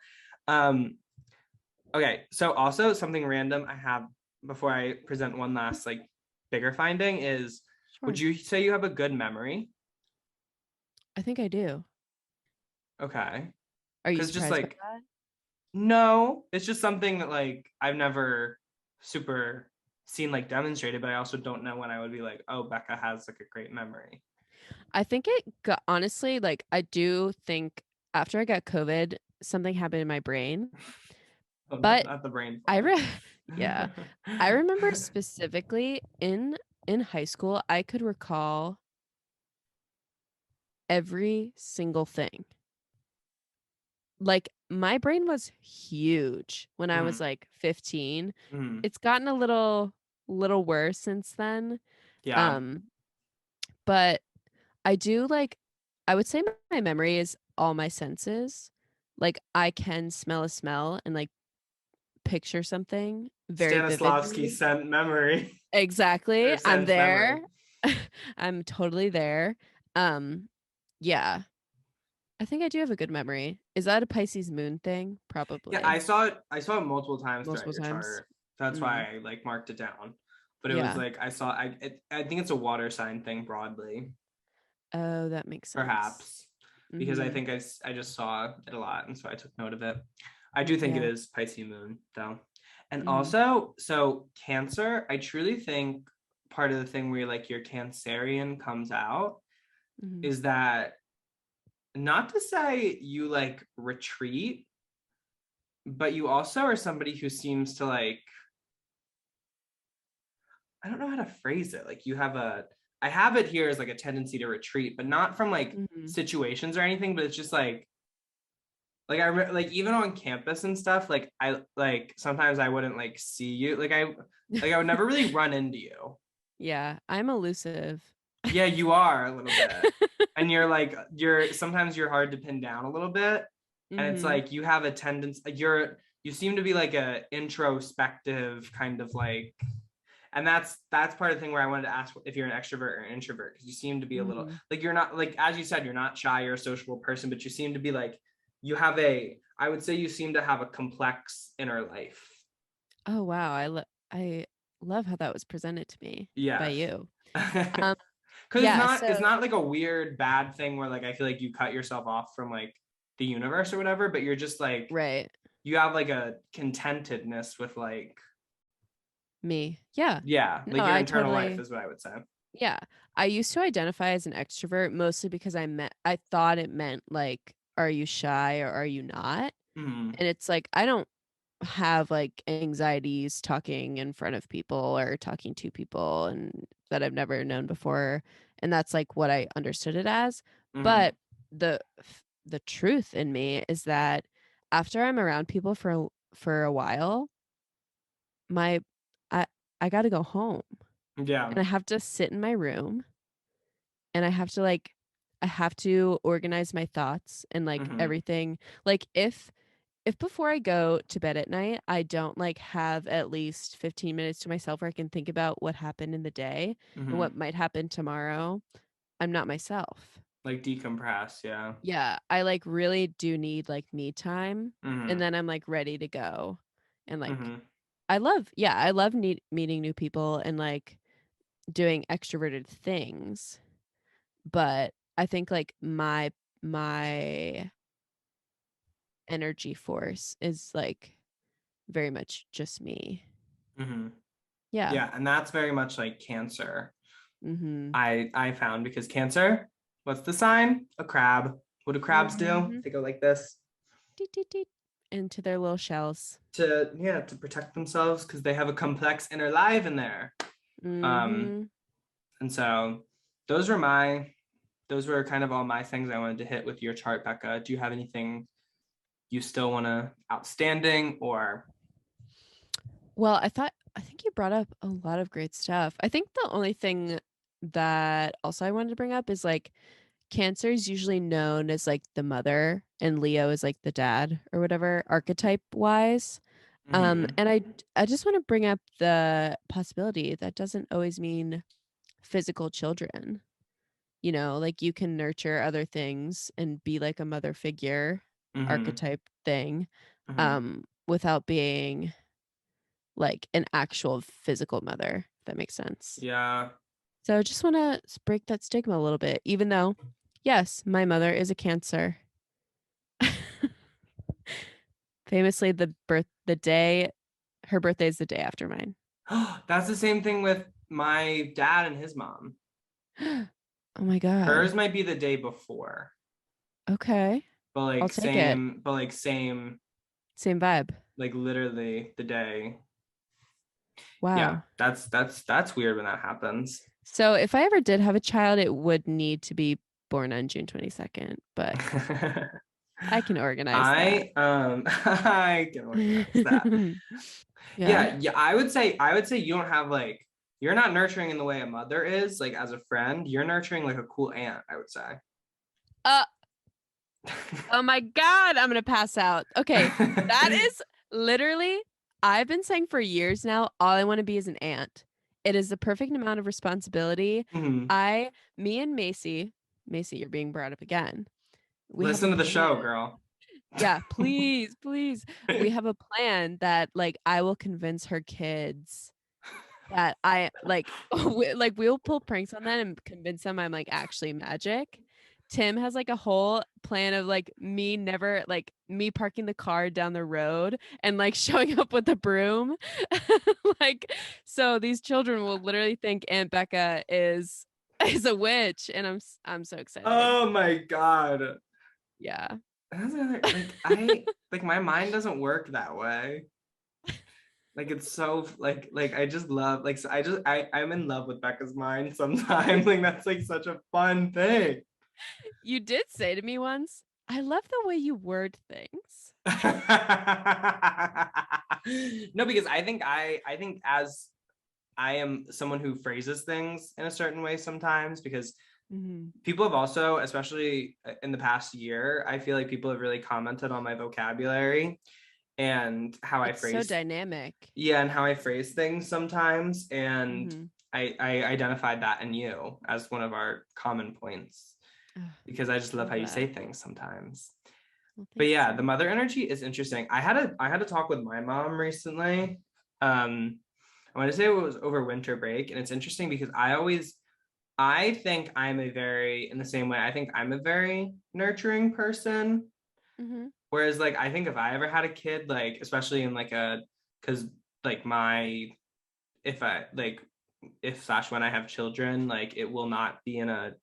Okay, so also something random I have before I present one last like bigger finding is, would you say you have a good memory? I think I do. Okay. Are you Because just surprised by like, that? no, it's just something that like I've never super seen like demonstrated, but I also don't know when I would be like, oh, Becca has like a great memory. I think it got, honestly, like I do think after I got COVID, something happened in my brain. Oh, But not the brain yeah. I remember specifically in high school, I could recall every single thing. Like my brain was huge when I was like 15. It's gotten a little worse since then. Yeah. But I do like I would say my memory is all my senses. Like I can smell a smell and like picture something very Stanislavski vividly. scent memory. Exactly. Or I'm sense there. memory. I'm totally there. Yeah. I think I do have a good memory. Is that a Pisces moon thing? Yeah, Probably. I saw it multiple times throughout Multiple your times. chart. That's why I like marked it down. But it was Yeah. like I think it's a water sign thing broadly, Oh, that makes sense. perhaps, because I think I just saw it a lot, and so I took note of it. I do think it is Pisces moon though. And also, so Cancer, I truly think part of the thing where like your Cancerian comes out is that, not to say you like retreat, but you also are somebody who seems to like, I don't know how to phrase it. Like I have it here as like a tendency to retreat, but not from like situations or anything, but it's just like like even on campus and stuff, like I like sometimes I wouldn't like see you. Like I would never really run into you. Yeah, I'm elusive. Yeah, you are a little bit. And sometimes you're hard to pin down a little bit. And it's like you have a tendency, you seem to be like a introspective kind of like, and that's part of the thing where I wanted to ask if you're an extrovert or an introvert, because you seem to be a little like, you're not like, as you said, you're not shy or a sociable person, but you seem to be like, I would say you seem to have a complex inner life. Oh wow, I love how that was presented to me by you. Because it's not like a weird bad thing where like I feel like you cut yourself off from like the universe or whatever, but you're just like, right, you have like a contentedness with like me. Yeah. Like No, your I internal totally, life is what I would say. yeah. I used to identify as an extrovert mostly because I thought it meant like, are you shy or are you not? And it's like I don't have like anxieties talking in front of people or talking to people and that I've never known before, and that's like what I understood it as. But the truth in me is that after I'm around people for a while, my I I got to go home. Yeah. And I have to sit in my room and I have to organize my thoughts and like everything. Like if before I go to bed at night, I don't like have at least 15 minutes to myself where I can think about what happened in the day and what might happen tomorrow, I'm not myself. Like decompress, yeah. Yeah, I like really do need like me time, and then I'm like ready to go. And like I love meeting new people and like doing extroverted things. But I think like my energy force is like very much just me. Yeah. Yeah, and that's very much like Cancer. Mm-hmm. I found, because Cancer, what's the sign? A crab. What do crabs do? They go like this Deet, deet, deet, into their little shells. to protect themselves, because they have a complex inner life in there. Mm-hmm. And so those were kind of all my things I wanted to hit with your chart, Becca. Do you have anything you still want to outstanding, or? Well, I think you brought up a lot of great stuff. I think the only thing that also I wanted to bring up is like Cancer is usually known as like the mother and Leo is like the dad or whatever archetype wise. And I just want to bring up the possibility that doesn't always mean physical children. You know, like you can nurture other things and be like a mother figure archetype thing without being like an actual physical mother, if that makes sense. Yeah. So I just want to break that stigma a little bit, even though, yes, my mother is a Cancer. Famously, her birthday is the day after mine. That's the same thing with my dad and his mom. Oh my God. Hers might be the day before. Okay. But like I'll take it. Same vibe. Like literally the day. Wow. Yeah, that's weird when that happens. So if I ever did have a child, it would need to be born on June 22nd, but I can organize that. I can organize that. Yeah, I would say you don't have like, you're not nurturing in the way a mother is, like as a friend. You're nurturing like a cool aunt, I would say. Oh my God, I'm gonna pass out. Okay, that is literally, I've been saying for years now, all I want to be is an aunt. It is the perfect amount of responsibility. Me and Macy, you're being brought up again. Listen to the show, girl. Yeah, please. We have a plan that like I will convince her kids that I like we'll pull pranks on them and convince them I'm like actually magic. Tim has like a whole plan of like me parking the car down the road and like showing up with a broom. Like, so these children will literally think Aunt Becca is a witch, and I'm so excited. Oh my God. Yeah. That's like my mind doesn't work that way. Like it's so like I just love like, so I'm in love with Becca's mind sometimes. Like that's like such a fun thing. You did say to me once, I love the way you word things. No, because I think as I am someone who phrases things in a certain way sometimes, because people have also, especially in the past year, I feel like people have really commented on my vocabulary and how I phrase. So dynamic. Yeah, and how I phrase things sometimes. And I identified that in you as one of our common points, because I just love how you say things sometimes. Well, but yeah, the mother energy is interesting. I had a talk with my mom recently. I want to say it was over winter break, and it's interesting because I think I'm in the same way, I think I'm a very nurturing person. Whereas like, I think if I ever had a kid, like, especially in like because like if when I have children, like it will not be in a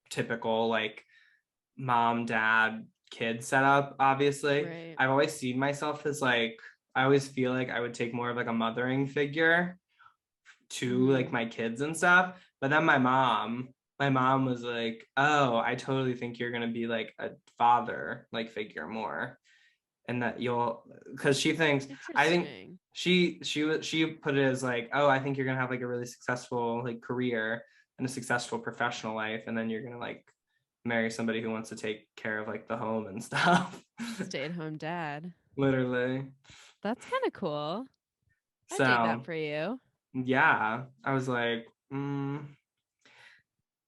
typical like mom, dad, kid setup, obviously. Right. I've always seen myself as like, I always feel like I would take more of like a mothering figure to like my kids and stuff. But then my mom was like, oh, I totally think you're gonna be like a father like figure more, and that because she thinks, I think she put it as like, oh, I think you're gonna have like a really successful like career and a successful professional life, and then you're gonna like marry somebody who wants to take care of like the home and stuff. Stay-at-home dad. Literally. That's kind of cool. I dig that for you. Yeah, I was like,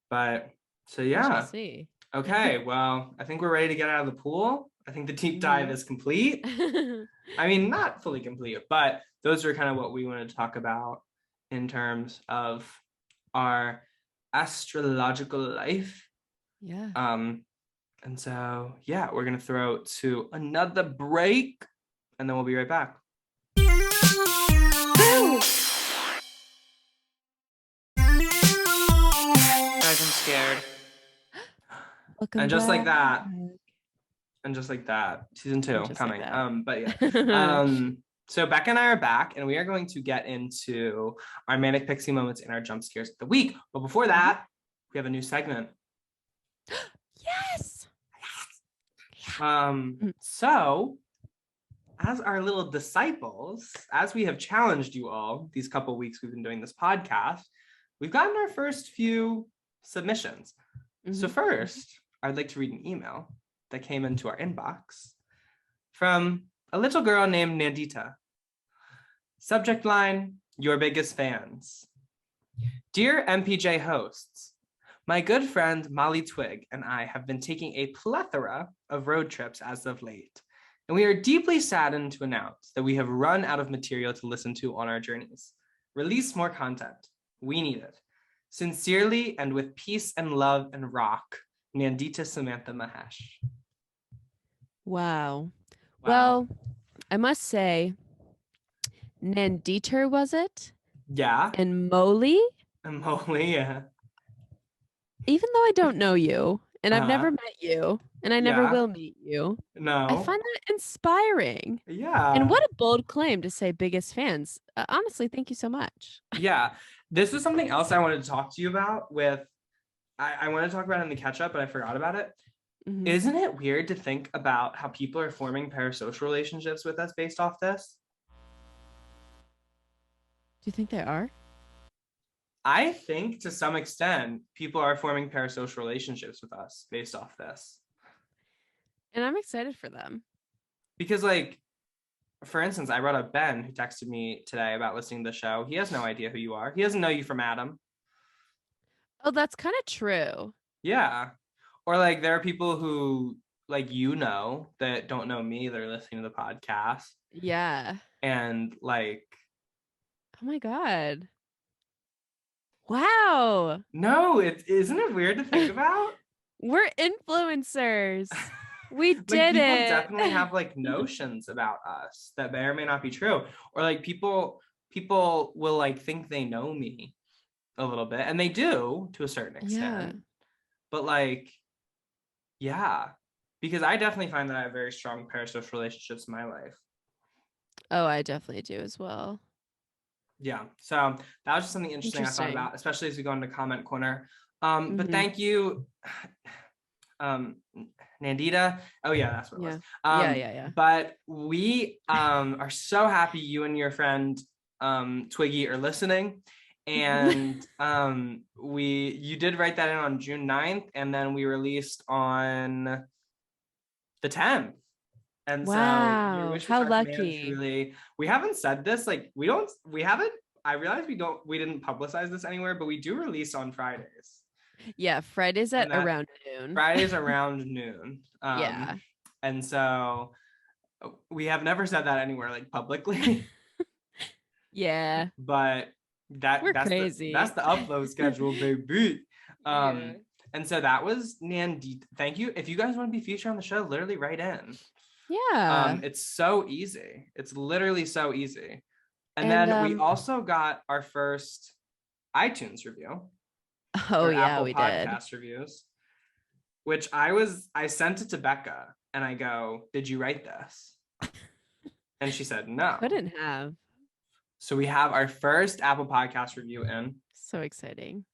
but So We shall yeah. see. Okay, well, I think we're ready to get out of the pool. I think the deep dive is complete. I mean, not fully complete, but those are kind of what we wanted to talk about in terms of our astrological life. Yeah. And so, yeah, we're going to throw to another break and then we'll be right back. Guys, I'm scared. Welcome And just like back. that. And just like that. Season 2 coming. Like but yeah. So Becca and I are back and we are going to get into our manic pixie moments and our jump scares of the week. But before that, we have a new segment. Yes. So as our little disciples, as we have challenged you all these couple weeks we've been doing this podcast, we've gotten our first few submissions. So first, I'd like to read an email that came into our inbox from a little girl named Nandita. Subject line, your biggest fans. Dear MPJ hosts, my good friend Molly Twig and I have been taking a plethora of road trips as of late, and we are deeply saddened to announce that we have run out of material to listen to on our journeys. Release more content. We need it. Sincerely and with peace and love and rock, Nandita Samantha Mahesh. Wow. Well, I must say, Nanditer, was it? Yeah. And Molly? And Molly, yeah. Even though I don't know you, and I've never met you, and I never will meet you, No. I find that inspiring. Yeah. And what a bold claim to say biggest fans. Honestly, thank you so much. Yeah. This is something else I wanted to talk to you about with, I wanted to talk about it in the catch up, but I forgot about it. Isn't it weird to think about how people are forming parasocial relationships with us based off this? Do you think they are? I think to some extent, people are forming parasocial relationships with us based off this. And I'm excited for them. Because like, for instance, I brought up Ben who texted me today about listening to the show. He has no idea who you are. He doesn't know you from Adam. Oh, that's kind of true. Yeah. Or like there are people who like that don't know me. They're listening to the podcast. Yeah. And like. Oh my God. Wow. No, isn't it weird to think about? We're influencers. We like, did people it. definitely have like notions about us that may or may not be true. Or like people will like think they know me a little bit, and they do to a certain extent. Yeah. But like, yeah, because I definitely find that I have very strong parasocial relationships in my life. Oh, I definitely do as well. Yeah, so that was just something interesting I thought about, especially as we go into comment corner. But thank you, Nandita. Oh yeah, that's what it was. Yeah. But we are so happy you and your friend Twiggy are listening. And you did write that in on June 9th, and then we released on the 10th. And wow, so your wish how lucky. Truly, we haven't said this, like I realize we didn't publicize this anywhere, but we do release on Fridays. Yeah, Fridays at around noon. Fridays around noon. Yeah. And so we have never said that anywhere like publicly. Yeah. But that's crazy. That's the upload schedule, baby. Yeah. And so that was Nandita. Thank you. If you guys want to be featured on the show, literally write in. Yeah. It's so easy. It's literally so easy. And then we also got our first iTunes review. Oh yeah, Apple we podcast did. Reviews. Which I sent it to Becca and I go, "Did you write this?" And she said, "No." Couldn't have. So we have our first Apple Podcast review in. So exciting.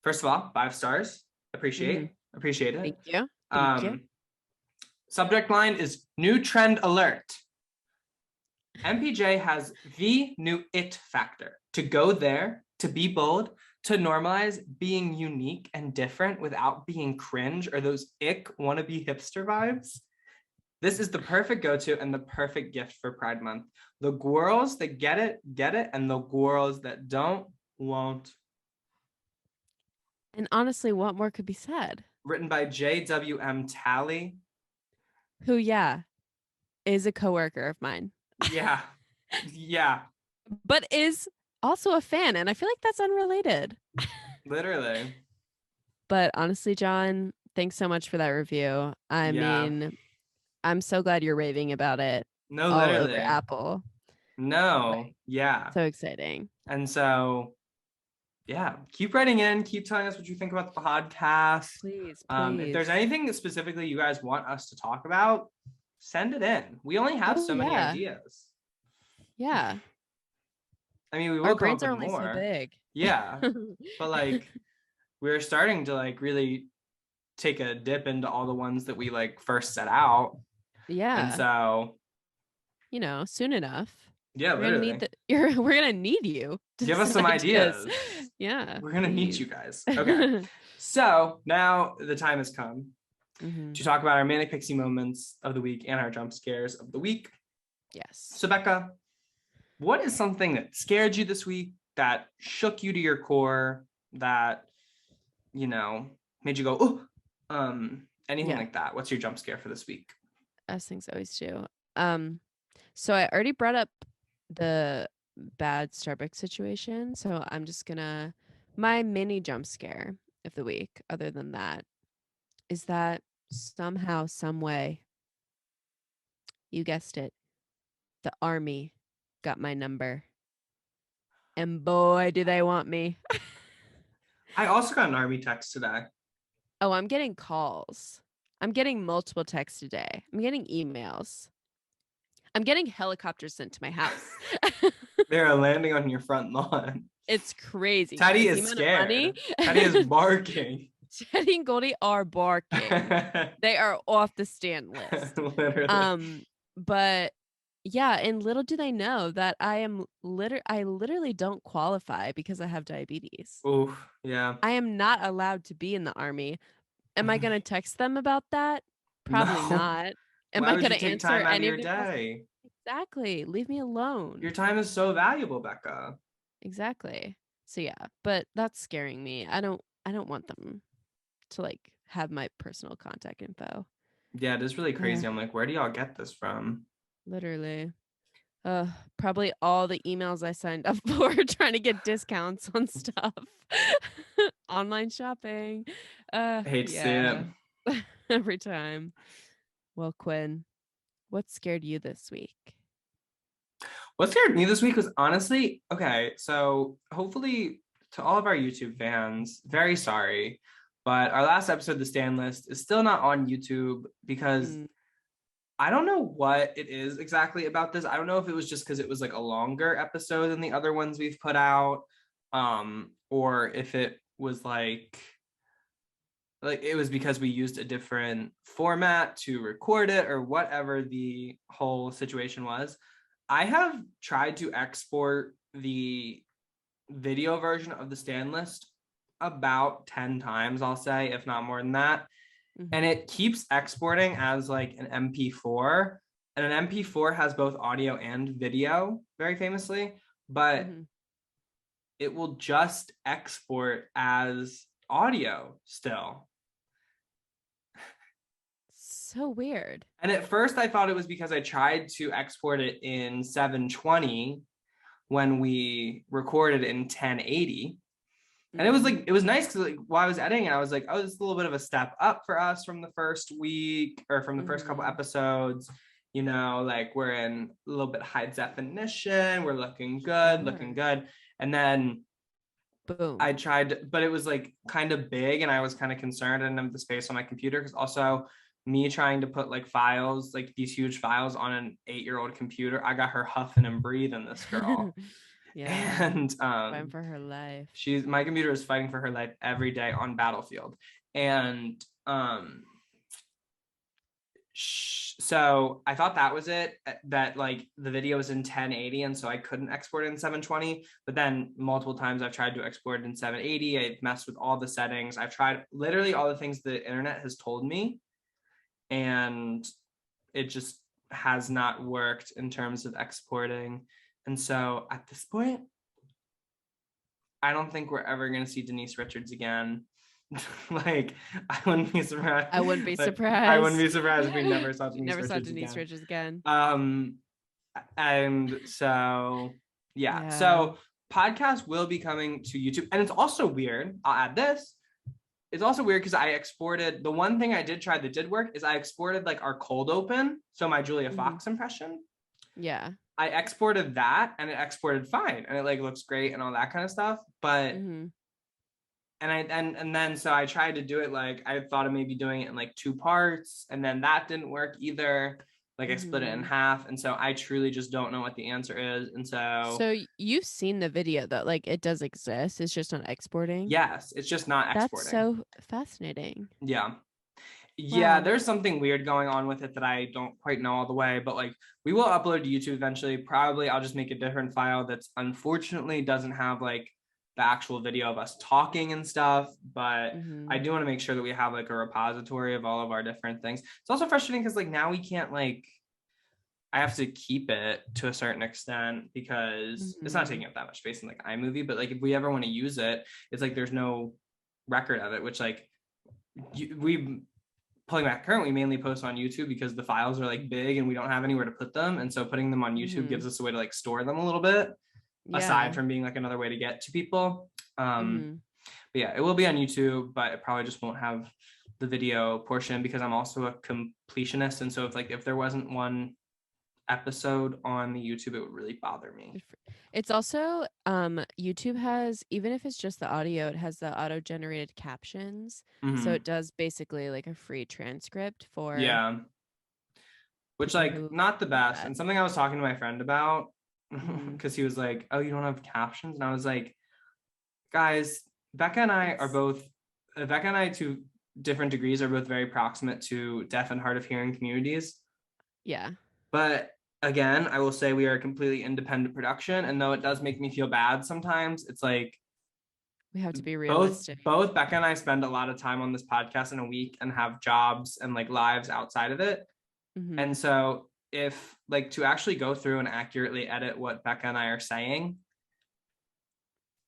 First of all, 5 stars. Appreciate it. Thank you. Thank you. Subject line is new trend alert. MPJ has the new it factor. To go there, to be bold, to normalize being unique and different without being cringe or those ick wannabe hipster vibes. This is the perfect go-to and the perfect gift for Pride Month. The girls that get it, and the girls that don't, won't. And honestly, what more could be said? Written by JWM Talley. Who, yeah, is a coworker of mine, Yeah. Yeah. but is also a fan. And I feel like that's unrelated. Literally. But honestly, John, thanks so much for that review. I Yeah. mean, I'm so glad you're raving about it No, all over literally. Apple. No. Like, Yeah. so exciting. And so, yeah, keep writing in, keep telling us what you think about the podcast. Please, If there's please. anything that specifically you guys want us to talk about, send it in. We only have so many yeah. ideas. Yeah. I mean, we Our will come brains up are with only so more. big. Yeah. But like, we're starting to like really take a dip into all the ones that we like first set out. Yeah. And so, you know, soon enough. yeah, We're gonna literally. need we're gonna need you to Give us send some ideas. Yeah. We're gonna need you guys. Okay. So now the time has come to talk about our manic pixie moments of the week and our jump scares of the week. Yes. So Becca, what is something that scared you this week, that shook you to your core, that, you know, made you go, oh, anything like that? What's your jump scare for this week? As things always do. So I already brought up the bad Starbucks situation. So I'm just gonna, my mini jump scare of the week, other than that, is that somehow, some way, you guessed it, the army got my number. And boy, do they want me. I also got an army text today. Oh, I'm getting calls. I'm getting multiple texts today. I'm getting emails. I'm getting helicopters sent to my house. They're landing on your front lawn. It's crazy. Teddy guys. is The amount of money- scared. Teddy is barking. Teddy and Goldie are barking. They are off the stand list. Literally. But yeah, and little do they know that I literally don't qualify because I have diabetes. Oof, yeah. I am not allowed to be in the army. Am I going to text them about that? Probably No. not. Am Why I would going you to take answer time out of any your of their questions? day? Exactly. Leave me alone. Your time is so valuable, Becca. Exactly. So yeah, but that's scaring me. I don't want them to like have my personal contact info. Yeah, it is really crazy. I'm like, where do y'all get this from? Literally. Probably all the emails I signed up for trying to get discounts on stuff. Online shopping. Hate to see it. Every time. Well, Quinn, what scared you this week? What scared me this week was honestly, okay, so hopefully to all of our YouTube fans, very sorry, but our last episode, the stand list, is still not on YouTube because I don't know what it is exactly about this. I don't know if it was just because it was like a longer episode than the other ones we've put out, or if it was like it was because we used a different format to record it or whatever the whole situation was. I have tried to export the video version of the stand list about 10 times, I'll say, if not more than that. And it keeps exporting as like an MP4. And an MP4 has both audio and video, very famously, but it will just export as audio still. So weird. And at first I thought it was because I tried to export it in 720 when we recorded in 1080. And it was like, it was nice because like while I was editing, I was like, oh, this is a little bit of a step up for us from the first week or from the first couple episodes. You know, like we're in a little bit high definition. We're looking good. And then boom. I tried, but it was like kind of big and I was kind of concerned and the space on my computer because also me trying to put like files, like these huge files on an 8-year-old computer, I got her huffing and breathing, this girl. Yeah. And fighting for her life. My computer is fighting for her life every day on Battlefield. And so I thought that was it, that like the video was in 1080 and so I couldn't export it in 720, but then multiple times I've tried to export it in 780. I've messed with all the settings. I've tried literally all the things the internet has told me, and it just has not worked in terms of exporting. And so at this point, I don't think we're ever going to see Denise Richards again. Like, I wouldn't be surprised. I wouldn't be I wouldn't be surprised. surprised if we never saw We Denise never saw Richards Denise again. Richards again. And so yeah. Yeah. So podcast will be coming to YouTube, and it's also weird. I'll add this. It's also weird because I exported, the one thing I did try that did work is I exported like our cold open, so my Julia Fox impression. Yeah. I exported that and it exported fine, and it like looks great and all that kind of stuff. But and then so I tried to do it, like I thought of maybe doing it in like 2 parts, and then that didn't work either. Like I split it in half, and so I truly just don't know what the answer is. And so you've seen the video though, like it does exist, it's just not exporting. Yes, it's just not exporting. That's so fascinating. Yeah. Wow. There's something weird going on with it that I don't quite know all the way, but like we will upload to YouTube eventually. Probably I'll just make a different file that's unfortunately doesn't have like the actual video of us talking and stuff, but I do want to make sure that we have like a repository of all of our different things. It's also frustrating because like now we can't, like, I have to keep it to a certain extent because it's not taking up that much space in like iMovie, but like if we ever want to use it, it's like there's no record of it, which like we pulling back current, we mainly post on YouTube because the files are like big and we don't have anywhere to put them, and so putting them on YouTube gives us a way to like store them a little bit, aside from being like another way to get to people. But yeah, it will be on YouTube, but it probably just won't have the video portion because I'm also a completionist, and so if there wasn't one episode on the YouTube, it would really bother me. It's also YouTube has, even if it's just the audio, it has the auto-generated captions, so it does basically like a free transcript for which like not the best. And something I was talking to my friend about, because he was like, oh, you don't have captions? And I was like, guys, Becca and I to different degrees are both very proximate to deaf and hard of hearing communities. Yeah. But again, I will say we are a completely independent production, and though it does make me feel bad sometimes, it's like we have to be realistic. Both Becca and I spend a lot of time on this podcast in a week and have jobs and like lives outside of it. And so if like to actually go through and accurately edit what Becca and I are saying,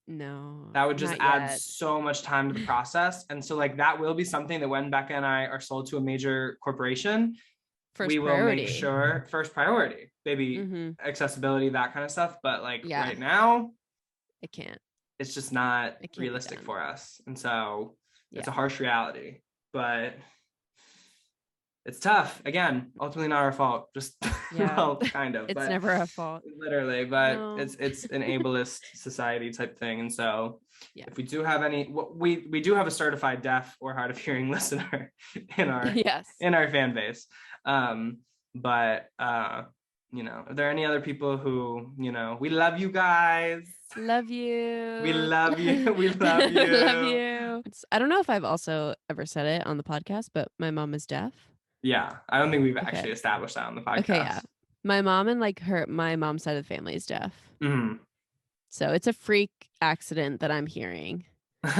no, that would just add so much time to the process. And so like that will be something that when Becca and I are sold to a major corporation, we will make sure first priority, baby, accessibility, that kind of stuff. But like right now, it can't. It's just not realistic for us. And so it's a harsh reality, but it's tough. Again, ultimately not our fault. Just well, kind of. It's never our fault. Literally, but it's an ableist society type thing. And so if we do have any, we do have a certified deaf or hard of hearing listener in our in our fan base. But you know, are there any other people who, you know, we love you guys. Love you. We love you. We love you. Love you. I don't know if I've also ever said it on the podcast, but my mom is deaf. Yeah. I don't think we've actually established that on the podcast. Okay, yeah. My mom and like my mom's side of the family is deaf. So it's a freak accident that I'm hearing. But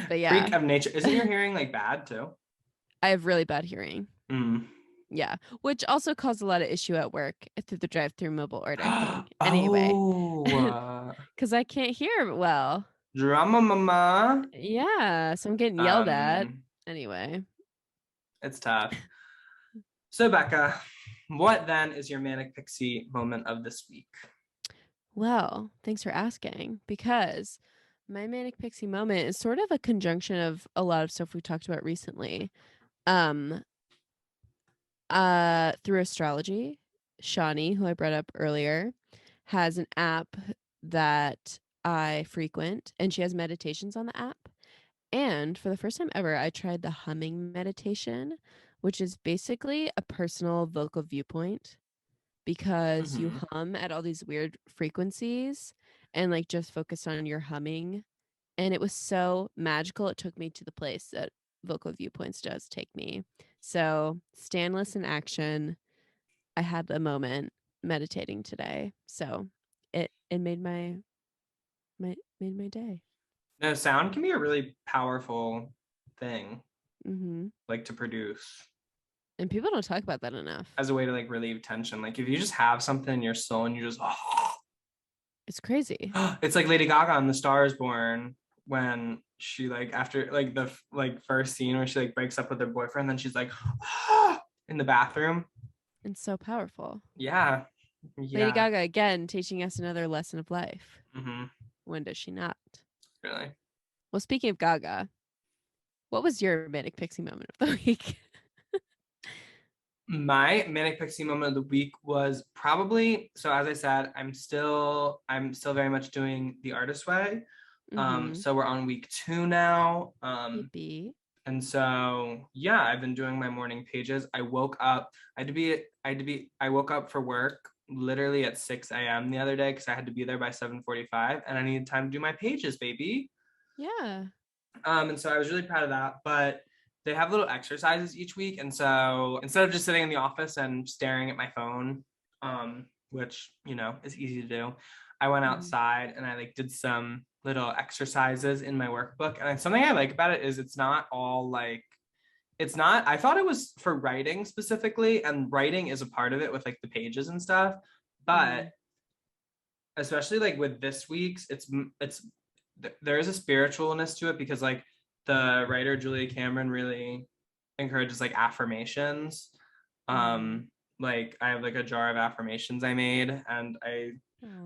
yeah. Freak of nature. Isn't your hearing like bad too? I have really bad hearing. Yeah, which also caused a lot of issue at work through the drive-through mobile order thing. Anyway, because I can't hear well. Drama mama. Yeah, so I'm getting yelled at. Anyway, it's tough. So Becca, what then is your manic pixie moment of this week? Well, thanks for asking, because my manic pixie moment is sort of a conjunction of a lot of stuff we talked about recently. Through astrology, Shawnee, who I brought up earlier, has an app that I frequent, and she has meditations on the app. And for the first time ever, I tried the humming meditation, which is basically a personal vocal viewpoint, because you hum at all these weird frequencies and like just focus on your humming. And it was so magical. It took me to the place that vocal viewpoints does take me. So stand, listen, action. I had a moment meditating today, so it made my day. No, sound can be a really powerful thing, like to produce. And people don't talk about that enough. As a way to like relieve tension. Like if you just have something in your soul and you just it's crazy. It's like Lady Gaga in The Star Is Born. when she like after like the like first scene where she like breaks up with her boyfriend, then she's like ah! In the bathroom. And so powerful. Yeah. Lady Gaga again teaching us another lesson of life. Mm-hmm. When does she not? Really? Well, speaking of Gaga, what was your manic pixie moment of the week? My manic pixie moment of the week was probably, so as I said, I'm still very much doing the artist way. So we're on week 2 now. Yippee. And so yeah, I've been doing my morning pages. I woke up, I woke up for work literally at 6 a.m. the other day because I had to be there by 7:45 and I needed time to do my pages, baby. Yeah. And so I was really proud of that. But they have little exercises each week. And so instead of just sitting in the office and staring at my phone, which, you know, is easy to do, I went outside and I like did some little exercises in my workbook. And something I like about it is it's not all like, it's not, I thought it was for writing specifically, and writing is a part of it with like the pages and stuff. But especially like with this week's, there is a spiritualness to it because like the writer Julia Cameron really encourages like affirmations. Like I have like a jar of affirmations I made, and I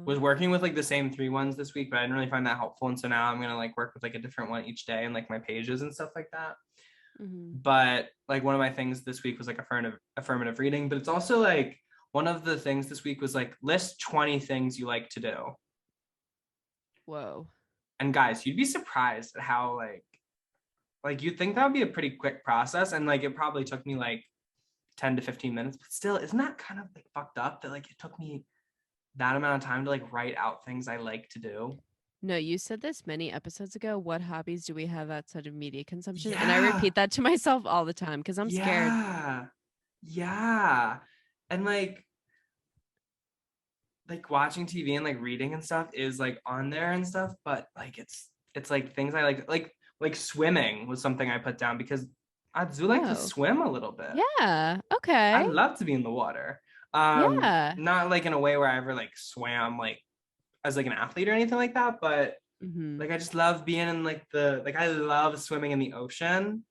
was working with like the same 3 ones this week, but I didn't really find that helpful. And so now I'm gonna like work with like a different one each day and like my pages and stuff like that. But like one of my things this week was like affirmative reading, but it's also like one of the things this week was like list 20 things you like to do. Whoa. And guys, you'd be surprised at how like you'd think that would be a pretty quick process, and like it probably took me like 10 to 15 minutes, but still, isn't that kind of like fucked up that like it took me that amount of time to like write out things I like to do? No, you said this many episodes ago. What hobbies do we have outside of media consumption? Yeah. And I repeat that to myself all the time because I'm scared. Yeah. And like watching TV and like reading and stuff is like on there and stuff, but like it's like things I like swimming was something I put down because I do like to swim a little bit. Yeah. Okay. I love to be in the water. Yeah. Not like in a way where I ever like swam like as like an athlete or anything like that, but like I just love being in like I love swimming in the ocean.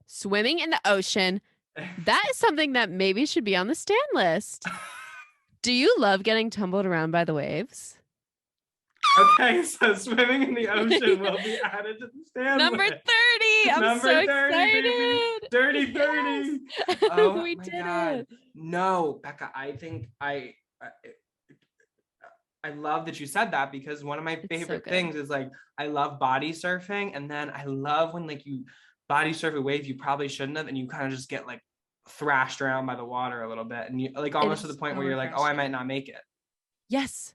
Swimming in the ocean. That is something that maybe should be on the stand list. Do you love getting tumbled around by the waves? Okay, so swimming in the ocean will be added to the stand Number list. 30. I'm Number so 30, excited. baby. Dirty 30. Yes. Oh we my did God. it. No, Becca, I think I love that you said that because one of my favorite things is like I love body surfing, and then I love when like you body surf a wave you probably shouldn't have, and you kind of just get like thrashed around by the water a little bit, and you like almost to the point where you're like, oh, I might not make it. Yes.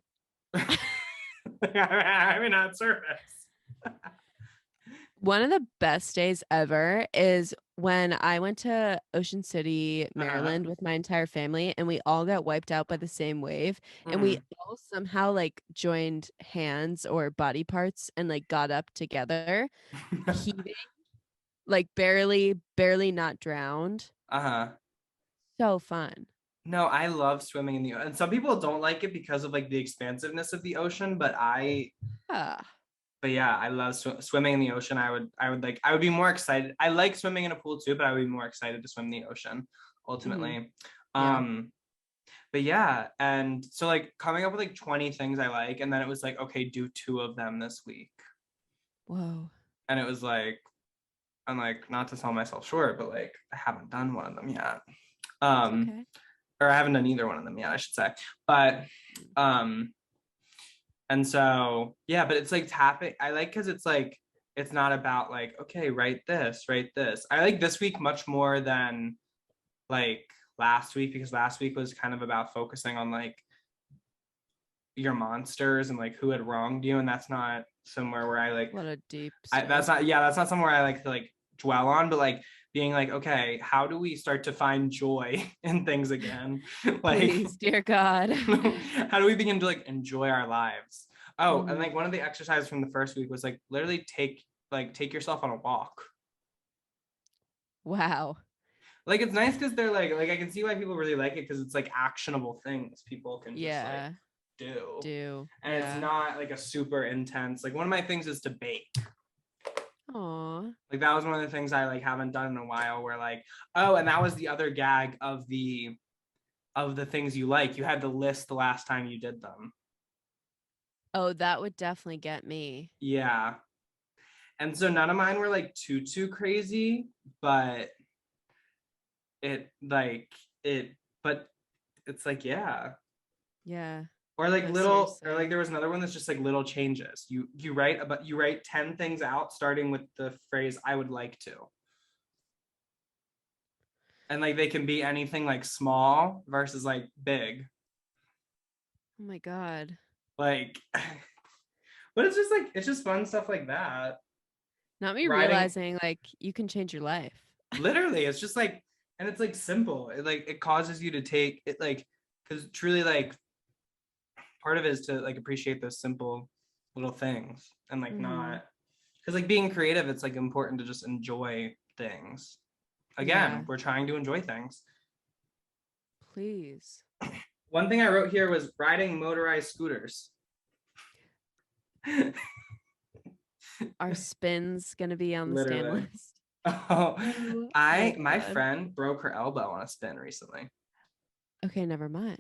I mean, not surface. One of the best days ever is when I went to Ocean City, Maryland with my entire family, and we all got wiped out by the same wave. And we all somehow like joined hands or body parts and like got up together, heaving, like barely not drowned. So fun. No, I love swimming in the ocean. And some people don't like it because of like the expansiveness of the ocean, but yeah, I love swimming in the ocean. I would be more excited. I like swimming in a pool too, but I would be more excited to swim in the ocean ultimately. But yeah, and so like coming up with like 20 things I like, and then it was like, okay, do 2 of them this week. Whoa. And it was like, I'm like, not to sell myself short, but like I haven't done one of them yet. Okay. Or I haven't done either one of them yet, I should say. But and so yeah, but it's like tapping. I like because it's like it's not about like, okay, write this. I like this week much more than like last week, because last week was kind of about focusing on like your monsters and like who had wronged you, and that's not somewhere where I like what a deep that's not somewhere I like to like dwell on, but like being like, okay, how do we start to find joy in things again? Like, please, dear God. How do we begin to like enjoy our lives? And like one of the exercises from the first week was like literally take yourself on a walk. Wow. Like it's nice because they're like I can see why people really like it, because it's like actionable things people can just like do. And Yeah. it's not like a super intense, like one of my things is to bake. Aw. Like that was one of the things I like haven't done in a while, where like, oh, and that was the other gag of the things you like. You had to list the last time you did them. Oh, that would definitely get me. Yeah. And so none of mine were like too crazy, but but it's like, yeah. Yeah. Or like No, little, or like seriously. there was another one that's just like little changes. You write 10 things out starting with the phrase "I would like to." And like they can be anything like small versus like big. Oh my God. Like but it's just like, it's just fun stuff like that. Not me Writing, realizing like you can change your life. literally, it's just like, and it's like simple. It causes you to take it, like, because truly like part of it is to like appreciate those simple little things, and like not, because like being creative, it's like important to just enjoy things. Again, Yeah. we're trying to enjoy things. Please. One thing I wrote here was riding motorized scooters. Our spin's gonna be on the stand Literally. list. Oh, Oh my God. friend broke her elbow on a spin recently. Okay, never mind.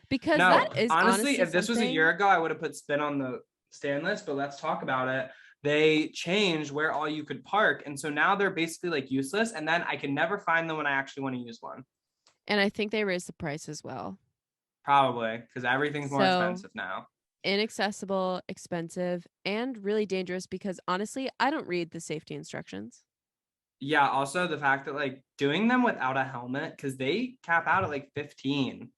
Because No, that is honestly, if this was a something- year ago, I would have put spin on the stand list, but let's talk about it. They changed where all you could park. And so now they're basically like useless. And then I can never find them when I actually want to use one. And I think they raised the price as well. Probably because everything's more expensive now. Inaccessible, expensive, and really dangerous because honestly, I don't read the safety instructions. Yeah. Also, the fact that like doing them without a helmet, because they cap out at like 15.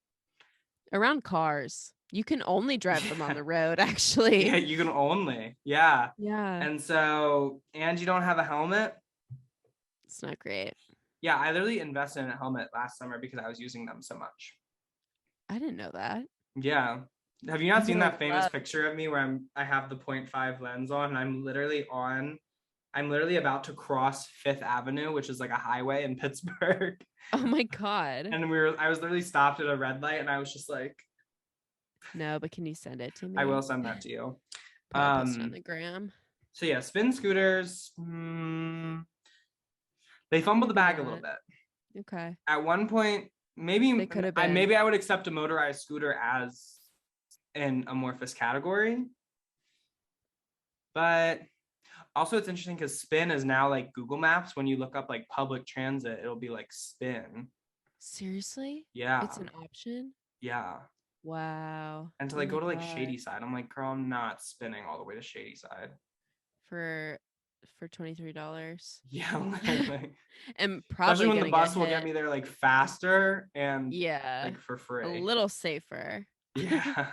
Around cars, you can only drive them on the road, actually. Yeah, you can only. Yeah. Yeah. And so, and you don't have a helmet. It's not great. Yeah, I literally invested in a helmet last summer because I was using them so much. I didn't know that. Yeah. Have you not I'm seen gonna that famous love- picture of me where I have the 0.5 lens on, and I'm literally about to cross Fifth Avenue, which is like a highway in Pittsburgh. Oh my God. And I was literally stopped at a red light, and I was just like, No, but can you send it to me? I will send that to you. Probably post it on the gram. So yeah, spin scooters. They fumbled the Maybe bag a little not. bit. Okay. At one point, maybe They could have been. maybe I would accept a motorized scooter as an amorphous category. But also it's interesting because spin is now like Google Maps. When you look up like public transit, it'll be like spin. Seriously? Yeah. It's an option? Yeah. Wow. And to Oh like my go to like God. Shady Side, I'm like, girl, I'm not spinning all the way to Shady Side. For $23. Yeah, like, And probably especially when the gonna bus get will hit. get me there like faster and Yeah. like for free. A little safer. Yeah.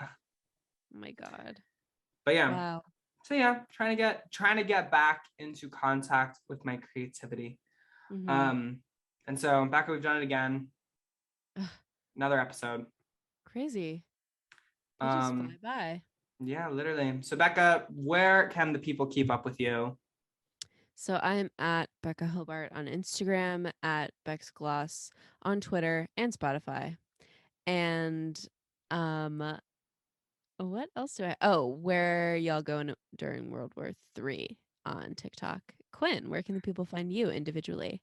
Oh my God. But yeah. Wow. So yeah, trying to get back into contact with my creativity. Mhm. And so Becca, we've done it again. Ugh. Another episode. Crazy. They just fly by. Yeah, literally. So Becca, where can the people keep up with you? So I'm at Becca Hobart on Instagram, at Bex Gloss on Twitter and Spotify. And what else do I? Oh, where y'all going during World War III on TikTok? Quinn, where can the people find you individually?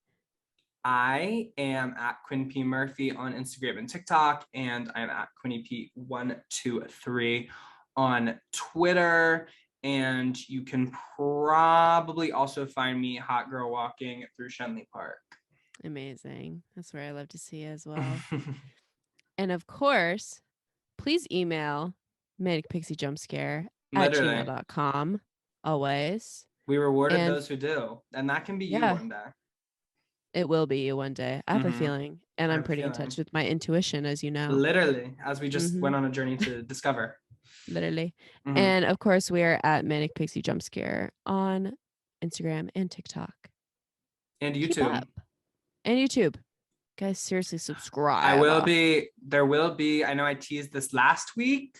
I am at Quinn P. Murphy on Instagram and TikTok, and I'm at Quinny P123 on Twitter. And you can probably also find me hot girl walking through Shenley Park. Amazing. That's where I love to see you as well. And of course, please email manicpixiejumpscare at Literally. gmail.com always. We rewarded And- those who do. And that can be you Yeah. one day. It will be you one day. I have a feeling. And I I'm have a pretty in feeling. touch with my intuition, as you know. Literally, as we just Mhm. went on a journey to discover. Literally. Mhm. And of course, we are at Manic Pixie Jumpscare on Instagram and TikTok. And Keep YouTube. up. And YouTube. Guys, seriously, subscribe. There will be, I know I teased this last week,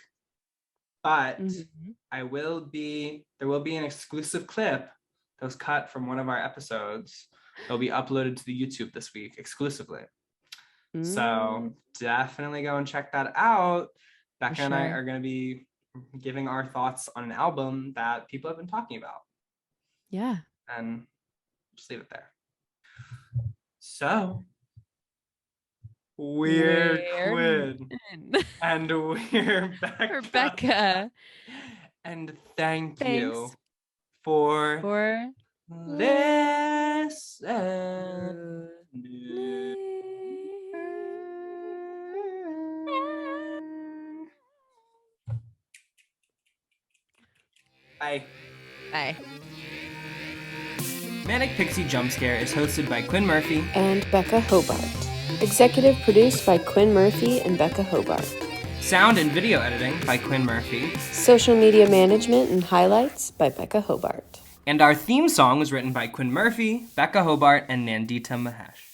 but Mhm. there will be an exclusive clip that was cut from one of our episodes. It'll be uploaded to the YouTube this week exclusively. So definitely go and check that out. Becca and I sure. are going to be giving our thoughts on an album that people have been talking about. Yeah. And just leave it there. So, we're Quinn. And we're Becca. Rebecca. And thank Thanks you for listening. Bye. Bye. Manic Pixie Jump Scare is hosted by Quinn Murphy And Becca Hobart. Executive produced by Quinn Murphy and Becca Hobart. Sound and video editing by Quinn Murphy. Social media management and highlights by Becca Hobart. And our theme song was written by Quinn Murphy, Becca Hobart, and Nandita Mahesh.